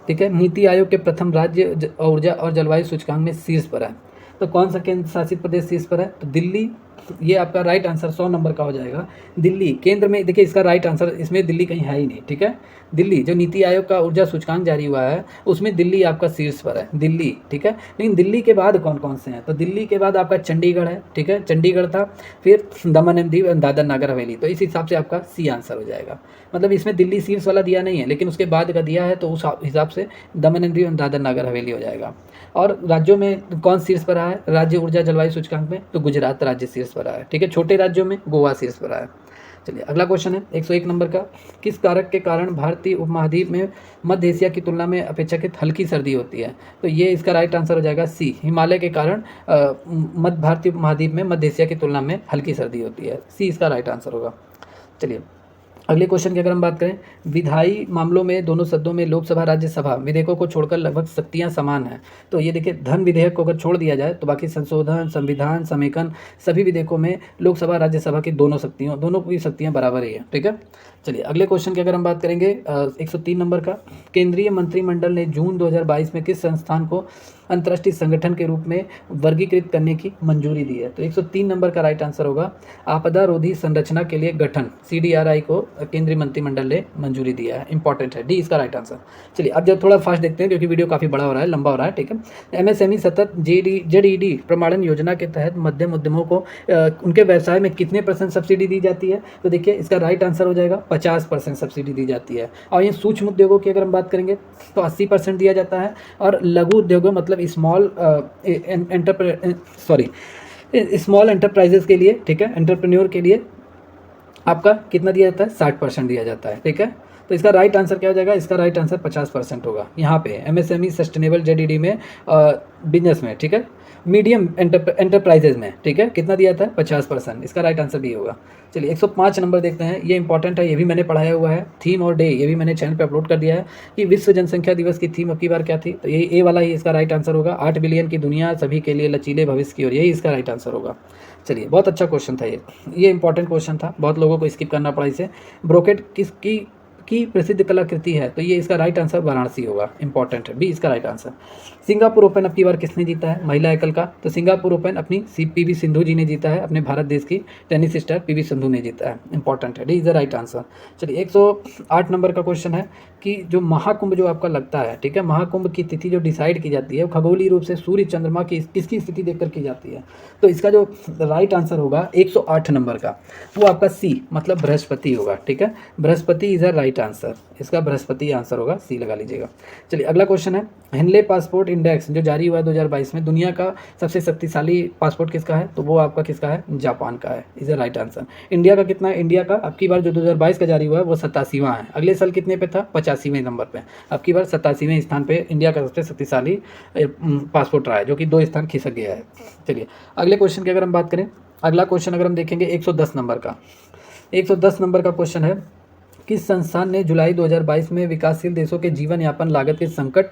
ठीक है, नीति आयोग के प्रथम राज्य ऊर्जा और जलवायु सूचकांक में शीर्ष पर है? तो कौन सा केंद्र शासित प्रदेश शीर्ष पर है? तो दिल्ली, ये आपका राइट आंसर 100 नंबर का हो जाएगा। दिल्ली केंद्र में, देखिए इसका राइट आंसर, इसमें दिल्ली कहीं है ही नहीं। ठीक है, दिल्ली जो नीति आयोग का ऊर्जा सूचकांक जारी हुआ है उसमें दिल्ली आपका शीर्ष पर है, दिल्ली। ठीक है, लेकिन दिल्ली के बाद कौन कौन से हैं? तो दिल्ली के बाद आपका चंडीगढ़ है। ठीक है, चंडीगढ़ था, फिर दमन एंड दीव, दादर नागर हवेली। तो इस हिसाब से आपका सी आंसर हो जाएगा। मतलब इसमें दिल्ली शीर्ष वाला दिया नहीं है, लेकिन उसके बाद का दिया है, तो उस हिसाब से दमन एंड दीव, दादर नागर हवेली हो जाएगा। और राज्यों में कौन शीर्ष पर रहा है राज्य ऊर्जा जलवायु सूचकांक में? तो गुजरात राज्य शीर्ष पर रहा है। ठीक है, छोटे राज्यों में गोवा शीर्ष पर रहा है। चलिए अगला क्वेश्चन है 101 नंबर का, किस कारक के कारण भारतीय उपमहाद्वीप में मध्य एशिया की तुलना में अपेक्षाकृत हल्की सर्दी होती है? तो ये इसका राइट आंसर हो जाएगा सी, हिमालय के कारण मध्य भारतीय उपमहाद्वीप में मध्य एशिया की तुलना में हल्की सर्दी होती है। सी इसका राइट आंसर होगा। चलिए अगले क्वेश्चन की अगर हम बात करें, विधायी मामलों में दोनों सदनों में लोकसभा राज्यसभा विधेयकों को छोड़कर लगभग शक्तियां समान हैं। तो ये देखिए, धन विधेयक को अगर छोड़ दिया जाए तो बाकी संशोधन, संविधान, समेकन सभी विधेयकों में लोकसभा राज्यसभा की दोनों की शक्तियां बराबर ही है। ठीक है, चलिए अगले क्वेश्चन की अगर हम बात करेंगे 103 नंबर का, केंद्रीय मंत्रिमंडल ने जून 2022 में किस संस्थान को अंतर्राष्ट्रीय संगठन के रूप में वर्गीकृत करने की मंजूरी दी है? तो 103 नंबर का राइट आंसर होगा आपदा रोधी संरचना के लिए गठन, CDRI को केंद्रीय मंत्रिमंडल ने मंजूरी दिया है। इंपॉर्टेंट है, डी इसका राइट आंसर। चलिए अब जब थोड़ा फास्ट देखते हैं क्योंकि वीडियो काफ़ी बड़ा हो रहा है, लंबा हो रहा है। ठीक है, MSME सतत ZED प्रमाणन योजना के तहत मध्यम उद्यमों को उनके व्यवसाय में कितने % सब्सिडी दी जाती है? तो देखिए इसका राइट आंसर हो जाएगा 50% सब्सिडी दी जाती है। और ये सूक्ष्म उद्योगों की अगर हम बात करेंगे तो 80% दिया जाता है, और लघु उद्योगों मतलब स्मॉल स्मॉल एंटरप्राइजेस के लिए, ठीक है, एंटरप्रेन्योर के लिए आपका कितना दिया जाता है? 60% दिया जाता है। ठीक है, तो इसका राइट आंसर क्या हो जाएगा? इसका राइट आंसर 50% होगा यहाँ पे MSME सस्टेनेबल ZED में बिजनेस में। ठीक है, मीडियम एंटरप्राइजेज में, ठीक है, कितना दिया था? 50%। इसका राइट आंसर भी होगा। चलिए 105 नंबर देखते हैं, ये इंपॉर्टेंट है, ये भी मैंने पढ़ाया हुआ है। थीम और डे ये भी मैंने चैनल पे अपलोड कर दिया है कि विश्व जनसंख्या दिवस की थीम अब की बार क्या थी? तो ये वाला ही इसका राइट आंसर होगा। 8 बिलियन की दुनिया सभी के लिए लचीले भविष्य की ओर, यही इसका राइट आंसर होगा। चलिए बहुत अच्छा क्वेश्चन था ये इंपॉर्टेंट क्वेश्चन था, बहुत लोगों को स्किप करना पड़ा इसे। ब्रोकेट किसकी की प्रसिद्ध कलाकृति है? तो ये इसका राइट आंसर वाराणसी होगा। इंपॉर्टेंट है, बी इसका राइट आंसर। सिंगापुर ओपन अब की बार किसने जीता है महिला एकल का? तो सिंगापुर ओपन अपनी PV सिंधु जी ने जीता है, अपने भारत देश की टेनिस स्टार PV सिंधु ने जीता है। इंपॉर्टेंट है, D is the right answer. चलिए 108 नंबर का क्वेश्चन है कि जो महाकुंभ जो आपका लगता है, ठीक है, महाकुंभ की तिथि जो डिसाइड की जाती है वो खगोलीय रूप से सूर्य चंद्रमा की किसकी स्थिति देखकर की जाती है? तो इसका जो राइट आंसर होगा 108 नंबर का वो आपका सी मतलब बृहस्पति होगा। ठीक है, Brihaspati is a right answer, इसका बृहस्पति आंसर होगा, सी लगा लीजिएगा। चलिए अगला क्वेश्चन है, हेनले पासपोर्ट इंडेक्स जो जारी हुआ है 2022 में, दुनिया का सबसे शक्तिशाली पासपोर्ट किसका है? तो वो आपका किसका है? जापान का है, is a right answer. India का कितना है? इंडिया का अब की बार जो 2022 का जारी हुआ है वो 87वां है। अगले साल कितने पे था? 85वें नंबर पे। अब की बार 87वें स्थान पे इंडिया का सबसे शक्तिशाली पासपोर्ट रहा है, जो कि 2 स्थान खिसक गया है। चलिए अगले क्वेश्चन की अगर हम बात करें, अगला क्वेश्चन अगर हम देखेंगे 110 नंबर का, 110 नंबर का क्वेश्चन है, किस संस्थान ने जुलाई 2022 में विकासशील देशों के जीवन यापन लागत के संकट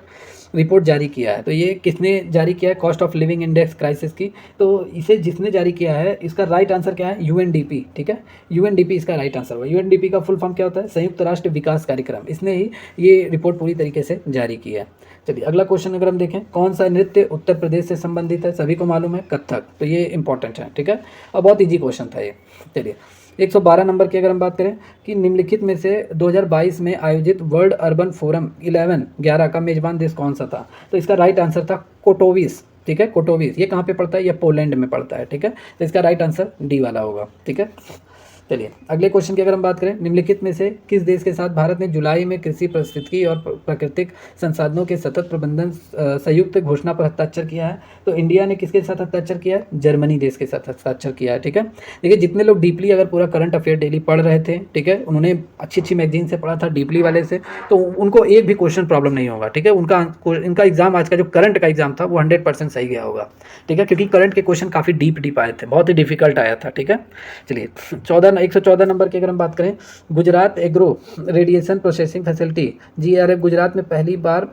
रिपोर्ट जारी किया है? तो ये किसने जारी किया है? Cost of living index crisis की। तो इसे जिसने जारी किया है इसका राइट आंसर क्या है? UNDP। ठीक है, UNDP इसका राइट आंसर होगा। UNDP का फुल फॉर्म क्या होता है? संयुक्त राष्ट्र विकास कार्यक्रम। इसने ही ये रिपोर्ट पूरी तरीके से जारी की है। चलिए अगला क्वेश्चन अगर हम देखें, कौन सा नृत्य उत्तर प्रदेश से संबंधित है? सभी को मालूम है, कथक। तो ये इंपॉर्टेंट है, ठीक है, और बहुत ईजी क्वेश्चन था ये। चलिए 112 नंबर की अगर हम बात करें कि निम्नलिखित में से 2022 में आयोजित वर्ल्ड अर्बन फोरम 11 का मेजबान देश कौन सा था? तो इसका राइट आंसर था कोटोविस। ठीक है, कोटोविस। ये कहाँ पे पड़ता है? ये पोलैंड में पड़ता है। ठीक है, तो इसका राइट आंसर डी वाला होगा। ठीक है, चलिए अगले क्वेश्चन की अगर हम बात करें, निम्नलिखित में से किस देश के साथ भारत ने जुलाई में कृषि पारिस्थितिकी और प्राकृतिक संसाधनों के सतत प्रबंधन संयुक्त घोषणा पर हस्ताक्षर किया है? तो इंडिया ने किसके साथ हस्ताक्षर किया है? जर्मनी देश के साथ हस्ताक्षर किया है। ठीक है, देखिए जितने लोग डीपली अगर पूरा करंट अफेयर डेली पढ़ रहे थे, ठीक है, उन्होंने अच्छी अच्छी मैगजीन से पढ़ा था डीपली वाले से, तो उनको एक भी क्वेश्चन प्रॉब्लम नहीं होगा। ठीक है, इनका एग्जाम आज का जो करंट का एग्जाम था वो 100% सही गया होगा। ठीक है, क्योंकि करंट के क्वेश्चन काफ़ी डीप आए थे, बहुत ही डिफिकल्ट आया था। ठीक है, चलिए 114 नंबर की अगर हम बात करें, Gujarat agro radiation processing facility GRF Gujarat में पहली बार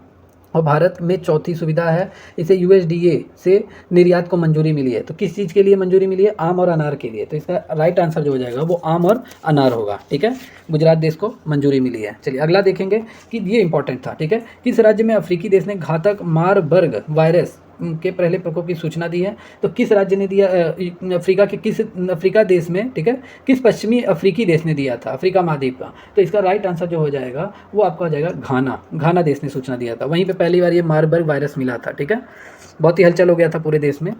और भारत में चौथी सुविधा है। इसे USDA से निर्यात को मंजूरी मिली है। तो किस चीज़ के लिए मंजूरी मिली है? आम और अनार के लिए। तो इसका राइट आंसर जो हो जाएगा वो आम और अनार होगा। ठीक है, गुजरात देश को मंजूरी मिली है। चलिए अगला देखेंगे कि ये इंपॉर्टेंट था। ठीक है, किस राज्य में अफ्रीकी देश ने घातक मारबर्ग वायरस के पहले प्रकोप की सूचना दी है? तो किस राज्य ने दिया? अफ्रीका देश में, ठीक है, किस पश्चिमी अफ्रीकी देश ने दिया था? अफ्रीका महाद्वीप का। तो इसका राइट आंसर जो हो जाएगा वो आपका हो जाएगा घाना देश ने सूचना दिया था। वहीं पे पहली बार ये मारबर्ग वायरस मिला था। ठीक है, बहुत ही हलचल हो गया था पूरे देश में।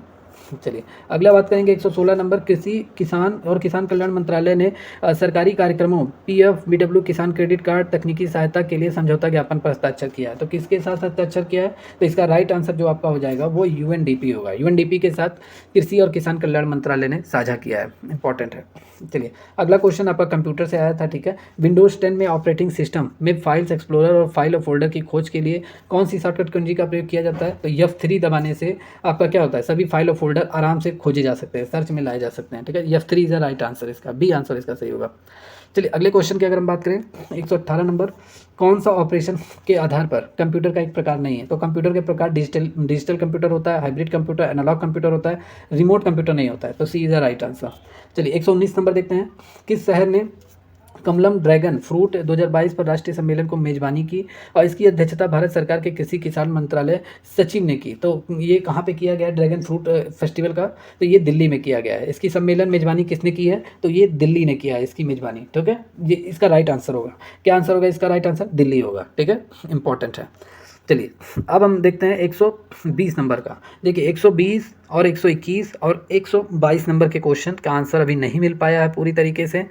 चलिए अगला बात करेंगे 116 नंबर, कृषि किसान और किसान कल्याण मंत्रालय ने सरकारी कार्यक्रमों PFBW किसान क्रेडिट कार्ड तकनीकी सहायता के लिए समझौता ज्ञापन पर हस्ताक्षर किया है। तो किसके साथ हस्ताक्षर किया है? तो इसका राइट आंसर जो आपका हो जाएगा वो UNDP होगा। UNDP के साथ कृषि और किसान कल्याण मंत्रालय ने साझा किया है। इंपॉर्टेंट है। चलिए अगला क्वेश्चन आपका कंप्यूटर से आया था। ठीक है, विंडोज 10 में ऑपरेटिंग सिस्टम में फाइल्स एक्सप्लोरर और फाइल और फोल्डर की खोज के लिए कौन सी शॉर्टकट कुंजी का प्रयोग किया जाता है? तो F3 दबाने से आपका क्या होता है? सभी फाइल और फोल्डर अंदर आराम से खोजे जा सकते हैं, सर्च में लाए जा सकते हैं, ठीक है। F3 is the right answer, इसका बी आंसर इसका सही होगा। चलिए अगले क्वेश्चन की अगर हम बात करें 118 नंबर, कौन सा ऑपरेशन के आधार पर कंप्यूटर का एक प्रकार नहीं है? तो कंप्यूटर के प्रकार डिजिटल कंप्यूटर होता है, हाइब्रिड कंप्यूटर, एनालॉग कंप्यूटर होता है, रिमोट कंप्यूटर नहीं होता है, तो सी इज द राइट आंसर। चलिए 119 नंबर देखते हैं, किस शहर ने कमलम ड्रैगन फ्रूट 2022 पर राष्ट्रीय सम्मेलन को मेजबानी की और इसकी अध्यक्षता भारत सरकार के कृषि किसान मंत्रालय सचिव ने की? तो ये कहाँ पे किया गया है ड्रैगन फ्रूट फेस्टिवल का? तो ये दिल्ली में किया गया है। इसकी सम्मेलन मेजबानी किसने की है? तो ये दिल्ली ने किया है इसकी मेजबानी, ठीक है। ये इसका राइट आंसर होगा। क्या आंसर होगा इसका? राइट आंसर दिल्ली होगा, ठीक है, इंपॉर्टेंट है। चलिए अब हम देखते हैं 120 नंबर का। देखिए 120 और 121 और 122 नंबर के क्वेश्चन का आंसर अभी नहीं मिल पाया है पूरी तरीके से,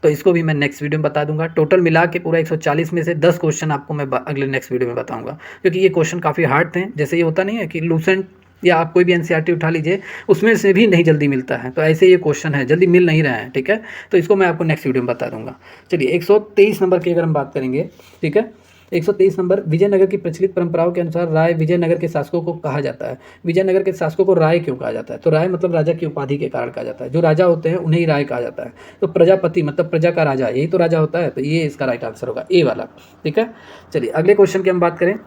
तो इसको भी मैं नेक्स्ट वीडियो में बता दूंगा। टोटल मिला के पूरा 140 में से 10 क्वेश्चन आपको मैं अगले नेक्स्ट वीडियो में बताऊंगा, क्योंकि ये क्वेश्चन काफ़ी हार्ड थे। जैसे ये होता नहीं है कि लूसेंट या आप कोई भी एनसीईआरटी उठा लीजिए, उसमें से भी नहीं जल्दी मिलता है, तो ऐसे ये क्वेश्चन है, जल्दी मिल नहीं रहे हैं, ठीक है। तो इसको मैं आपको नेक्स्ट वीडियो में बता दूंगा। चलिए 123 नंबर की अगर हम बात करेंगे, ठीक है, 123 नंबर, विजयनगर की प्रचलित परंपराओं के अनुसार राय विजयनगर के शासकों को कहा जाता है। विजयनगर के शासकों को राय क्यों कहा जाता है? तो राय मतलब राजा की उपाधि के कारण कहा जाता है। जो राजा होते हैं उन्हें ही राय कहा जाता है। तो प्रजापति मतलब प्रजा का राजा, यही तो राजा होता है, तो ये इसका राइट आंसर होगा, ए वाला, ठीक है। चलिए अगले क्वेश्चन की हम बात करें,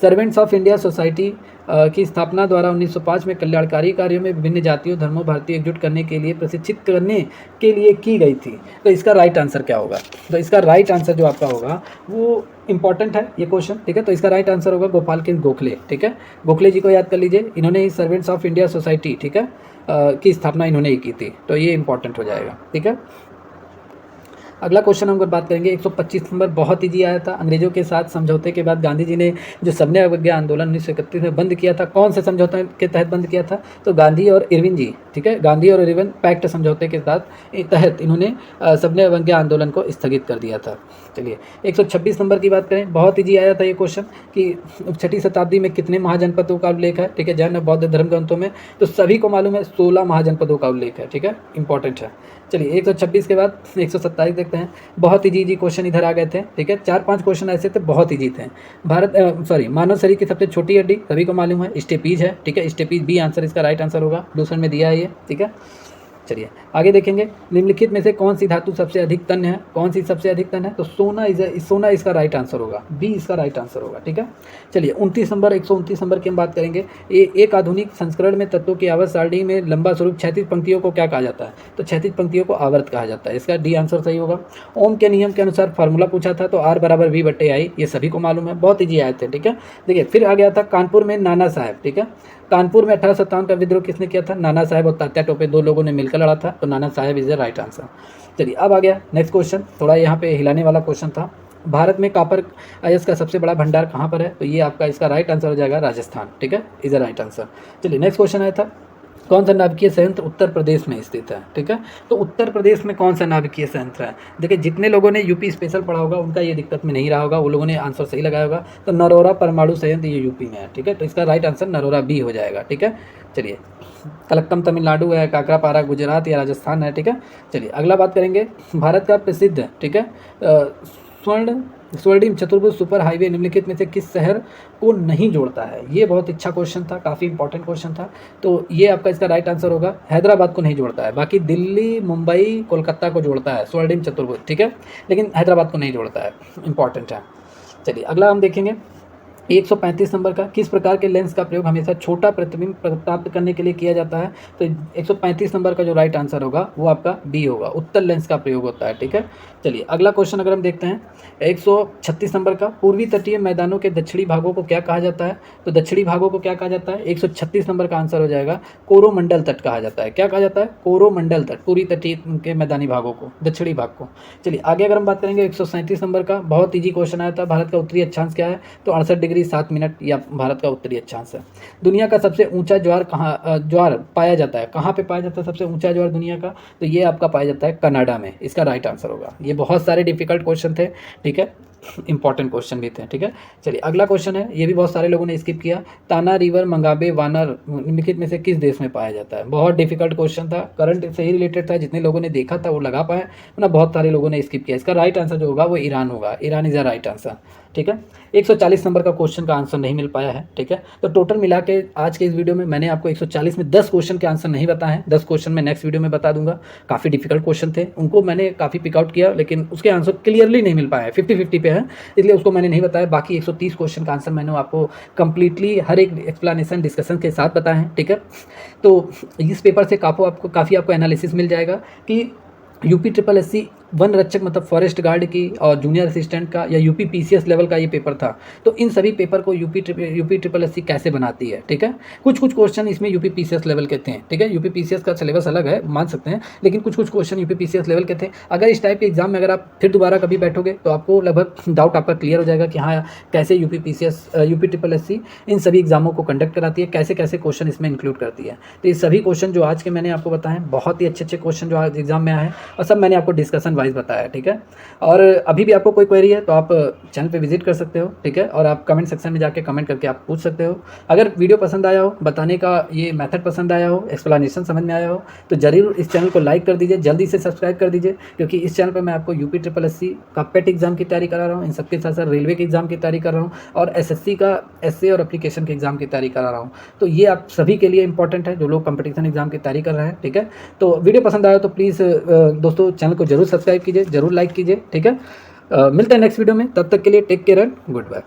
सर्वेंट्स ऑफ इंडिया सोसाइटी की स्थापना द्वारा 1905 में कल्याणकारी कार्यों में विभिन्न जातियों धर्मों भारतीय एकजुट करने के लिए प्रशिक्षित करने के लिए की गई थी। तो इसका राइट आंसर क्या होगा? तो इसका राइट आंसर जो आपका होगा वो इंपॉर्टेंट है ये क्वेश्चन, ठीक है। तो इसका राइट आंसर होगा गोपाल चंद गोखले, ठीक है। गोखले जी को याद कर लीजिए, इन्होंने ही सर्वेंट्स ऑफ इंडिया सोसाइटी, ठीक है, की स्थापना इन्होंने ही की थी, तो ये इंपॉर्टेंट हो जाएगा, ठीक है। अगला क्वेश्चन हम अगर बात करेंगे 125 नंबर, बहुत ईजी आया था। अंग्रेजों के साथ समझौते के बाद गांधी जी ने जो सबने अवज्ञा आंदोलन 1931 में बंद किया था, कौन से समझौते के तहत बंद किया था? तो गांधी और इरविन जी, ठीक है, गांधी और इरविन पैक्ट समझौते के तहत इन्होंने सबने अवज्ञा आंदोलन को स्थगित कर दिया था। चलिए 126 नंबर की बात करें, बहुत ईजी आया था ये क्वेश्चन कि 6वीं शताब्दी में कितने महाजनपदों का उल्लेख है, ठीक है, जैन और बौद्ध धर्म ग्रंथों में? तो सभी को मालूम है 16 महाजनपदों का उल्लेख है, ठीक है, इंपॉर्टेंट है। चलिए 126 के बाद 127 देखते हैं, बहुत इजी क्वेश्चन इधर आ गए थे, ठीक है, 4-5 क्वेश्चन ऐसे थे बहुत इजी थे। मानव शरीर की सबसे छोटी हड्डी सभी को मालूम है स्टेपीज है, ठीक है, स्टेपीज बी आंसर इसका राइट आंसर होगा, दूसरे में दिया है ये, ठीक है। चलिए आगे देखेंगे, निम्नलिखित में से कौन सी धातु सबसे अधिक तन्य है? कौन सी सबसे अधिक तन्य है? तो सोना इसका राइट आंसर होगा, बी इसका राइट आंसर होगा, ठीक है। चलिए 29 नंबर, 129 नंबर की हम बात करेंगे। एक आधुनिक संस्करण में तत्वों की आवर्त सारणी में लंबा स्वरूप क्षैतिज पंक्तियों को क्या कहा जाता है? तो क्षैतिज पंक्तियों को आवर्त कहा जाता है, इसका डी आंसर सही होगा। ओम के नियम के अनुसार फार्मूला पूछा था, तो R = V/I, ये सभी को मालूम है, बहुत ईजी आए थे, ठीक है। देखिए फिर आ गया था कानपुर में नाना साहब, ठीक है, कानपुर में 1857 का विद्रोह किसने किया था? नाना साहब और तात्या टोपे, 2 लोगों ने मिलकर लड़ा था, तो नाना साहब इज द राइट आंसर। चलिए अब आ गया नेक्स्ट क्वेश्चन, थोड़ा यहाँ पे हिलाने वाला क्वेश्चन था। भारत में कॉपर अयस्क का सबसे बड़ा भंडार कहाँ पर है? तो ये आपका इसका राइट आंसर हो जाएगा राजस्थान, ठीक है, इज द राइट आंसर। चलिए नेक्स्ट क्वेश्चन आया था, कौन सा नाभिकीय संयंत्र उत्तर प्रदेश में स्थित है? ठीक है, तो उत्तर प्रदेश में कौन सा नाभिकीय संयंत्र है? देखिए जितने लोगों ने यूपी स्पेशल पढ़ा होगा उनका ये दिक्कत में नहीं रहा होगा, वो लोगों ने आंसर सही लगाया होगा। तो नरोरा परमाणु संयंत्र ये यूपी में है, ठीक है, तो इसका राइट आंसर नरोरा बी हो जाएगा, ठीक है। चलिए कलक्कम तमिलनाडु है, काकरापारा गुजरात या राजस्थान है, ठीक है। चलिए अगला बात करेंगे, भारत का प्रसिद्ध, ठीक है, स्वर्णिम चतुर्भुज सुपर हाईवे निम्नलिखित में से किस शहर को नहीं जोड़ता है? ये बहुत अच्छा क्वेश्चन था, काफ़ी इंपॉर्टेंट क्वेश्चन था, तो ये आपका इसका राइट आंसर होगा, हैदराबाद को नहीं जोड़ता है, बाकी दिल्ली मुंबई कोलकाता को जोड़ता है स्वर्णिम चतुर्भुज, ठीक है, लेकिन हैदराबाद को नहीं जोड़ता है, इंपॉर्टेंट है। चलिए अगला हम देखेंगे 135 नंबर का, किस प्रकार के लेंस का प्रयोग हमेशा छोटा प्रतिबिंब प्राप्त करने के लिए किया जाता है? तो 135 नंबर का जो राइट आंसर होगा वो आपका बी होगा, उत्तल लेंस का प्रयोग होता है, ठीक है। चलिए अगला क्वेश्चन अगर हम देखते हैं 136 नंबर का, पूर्वी तटीय मैदानों के दक्षिणी भागों को क्या कहा जाता है? तो दक्षिणी भागों को क्या कहा जाता है? 136 नंबर का आंसर हो जाएगा कोरोमंडल तट कहा जाता है। क्या कहा जाता है? कोरोमंडल तट, पूरी तटीय के मैदानी भागों को, दक्षिणी भाग को। चलिए आगे अगर हम बात करेंगे 137 नंबर का, बहुत ईजी क्वेश्चन आया था, भारत का उत्तरी अक्षांश क्या है? तो 68 डिग्री 7 मिनट या भारत का उत्तरी अक्षांश है। दुनिया का सबसे ऊंचा ज्वार पाया जाता है, कहाँ पे पाया जाता है सबसे ऊंचा ज्वार दुनिया का? तो ये आपका पाया जाता है कनाडा में, इसका राइट आंसर होगा। ये बहुत सारे डिफिकल्ट क्वेश्चन थे, ठीक है, इंपॉर्टेंट क्वेश्चन भी थे, ठीक है। चलिए अगला क्वेश्चन है, ये भी बहुत सारे लोगों ने स्किप किया, ताना रिवर मंगाबे वानर निम्नलिखित में से किस देश में पाया जाता है? बहुत डिफिकल्ट क्वेश्चन था, करंट से ही रिलेटेड था, जितने लोगों ने देखा था वो लगा पाए, वरना बहुत सारे लोगों ने स्किप किया। इसका राइट आंसर जो होगा वो ईरान होगा, Iran is the right answer, ठीक है। 140 नंबर का क्वेश्चन का आंसर नहीं मिल पाया है, ठीक है। तो टोटल मिला के आज के इस वीडियो में मैंने आपको 140 में 10 क्वेश्चन के आंसर नहीं बताए हैं। 10 क्वेश्चन मैं नेक्स्ट वीडियो में बता दूंगा। काफ़ी डिफिकल्ट क्वेश्चन थे, उनको मैंने काफ़ी पिकआउट किया, लेकिन उसके आंसर क्लियरली नहीं मिल पाया है, 50-50 पे है, इसलिए उसको मैंने नहीं बताया। बाकी 130 क्वेश्चन का आंसर मैंने आपको कंप्लीटली हर एक एक्सप्लेनेशन डिस्कशन के साथ बताया है, ठीक है। तो इस पेपर से काफ़ी आपको एनालिसिस मिल जाएगा कि यूपी ट्रिपल एससी वन रक्षक मतलब फॉरेस्ट गार्ड की और जूनियर असिस्टेंट का या यूपी पीसीएस लेवल का ये पेपर था। तो इन सभी पेपर को यूपी ट्रिपल एससी कैसे बनाती है, ठीक है। कुछ क्वेश्चन इसमें यूपी पीसीएस लेवल के थे, ठीक है। यूपी पीसीएस का सिलेबस अलग है, मान सकते हैं, लेकिन कुछ क्वेश्चन यूपी पीसीएस लेवल के थे। अगर इस टाइप के एग्जाम में अगर आप फिर दोबारा कभी बैठोगे तो आपको लगभग डाउट आपका क्लियर हो जाएगा कि हाँ कैसे यूपी ट्रिपल एससी इन सभी एग्जामों को कंडक्ट कराती है, कैसे कैसे क्वेश्चन इसमें इंक्लूड करती है। तो ये सभी क्वेश्चन जो आज के मैंने आपको बताए बहुत ही अच्छे क्वेश्चन जो आज एग्जाम में आए हैं, और सब मैंने आपको डिस्कशन वाइज बताया, ठीक है। और अभी भी आपको कोई क्वेरी है तो आप चैनल पे विजिट कर सकते हो, ठीक है। और आप कमेंट सेक्शन में जाके कमेंट करके आप पूछ सकते हो। अगर वीडियो पसंद आया हो, बताने का ये मेथड पसंद आया हो, एक्सप्लेनेशन समझ में आया हो, तो जरूर इस चैनल को लाइक कर दीजिए, जल्दी से सब्सक्राइब कर दीजिए, क्योंकि इस चैनल पर मैं आपको यूपी ट्रिपल एससी का पेट एग्जाम की तैयारी करा रहा हूँ, इन सबके साथ साथ रेलवे के एग्जाम की तैयारी कर रहा हूँ, और एसएससी का एसए और एप्लीकेशन के एग्जाम की तैयारी करा रहा हूँ। तो ये आप सभी के लिए इंपॉर्टेंट है जो लोग कंपटीशन एग्जाम की तैयारी कर रहे हैं, ठीक है। तो वीडियो पसंद आया तो प्लीज़ दोस्तों चैनल को जरूर सब्सक्राइब कीजिए, जरूर लाइक कीजिए, ठीक है। मिलते हैं नेक्स्ट वीडियो में, तब तक के लिए take care and good bye.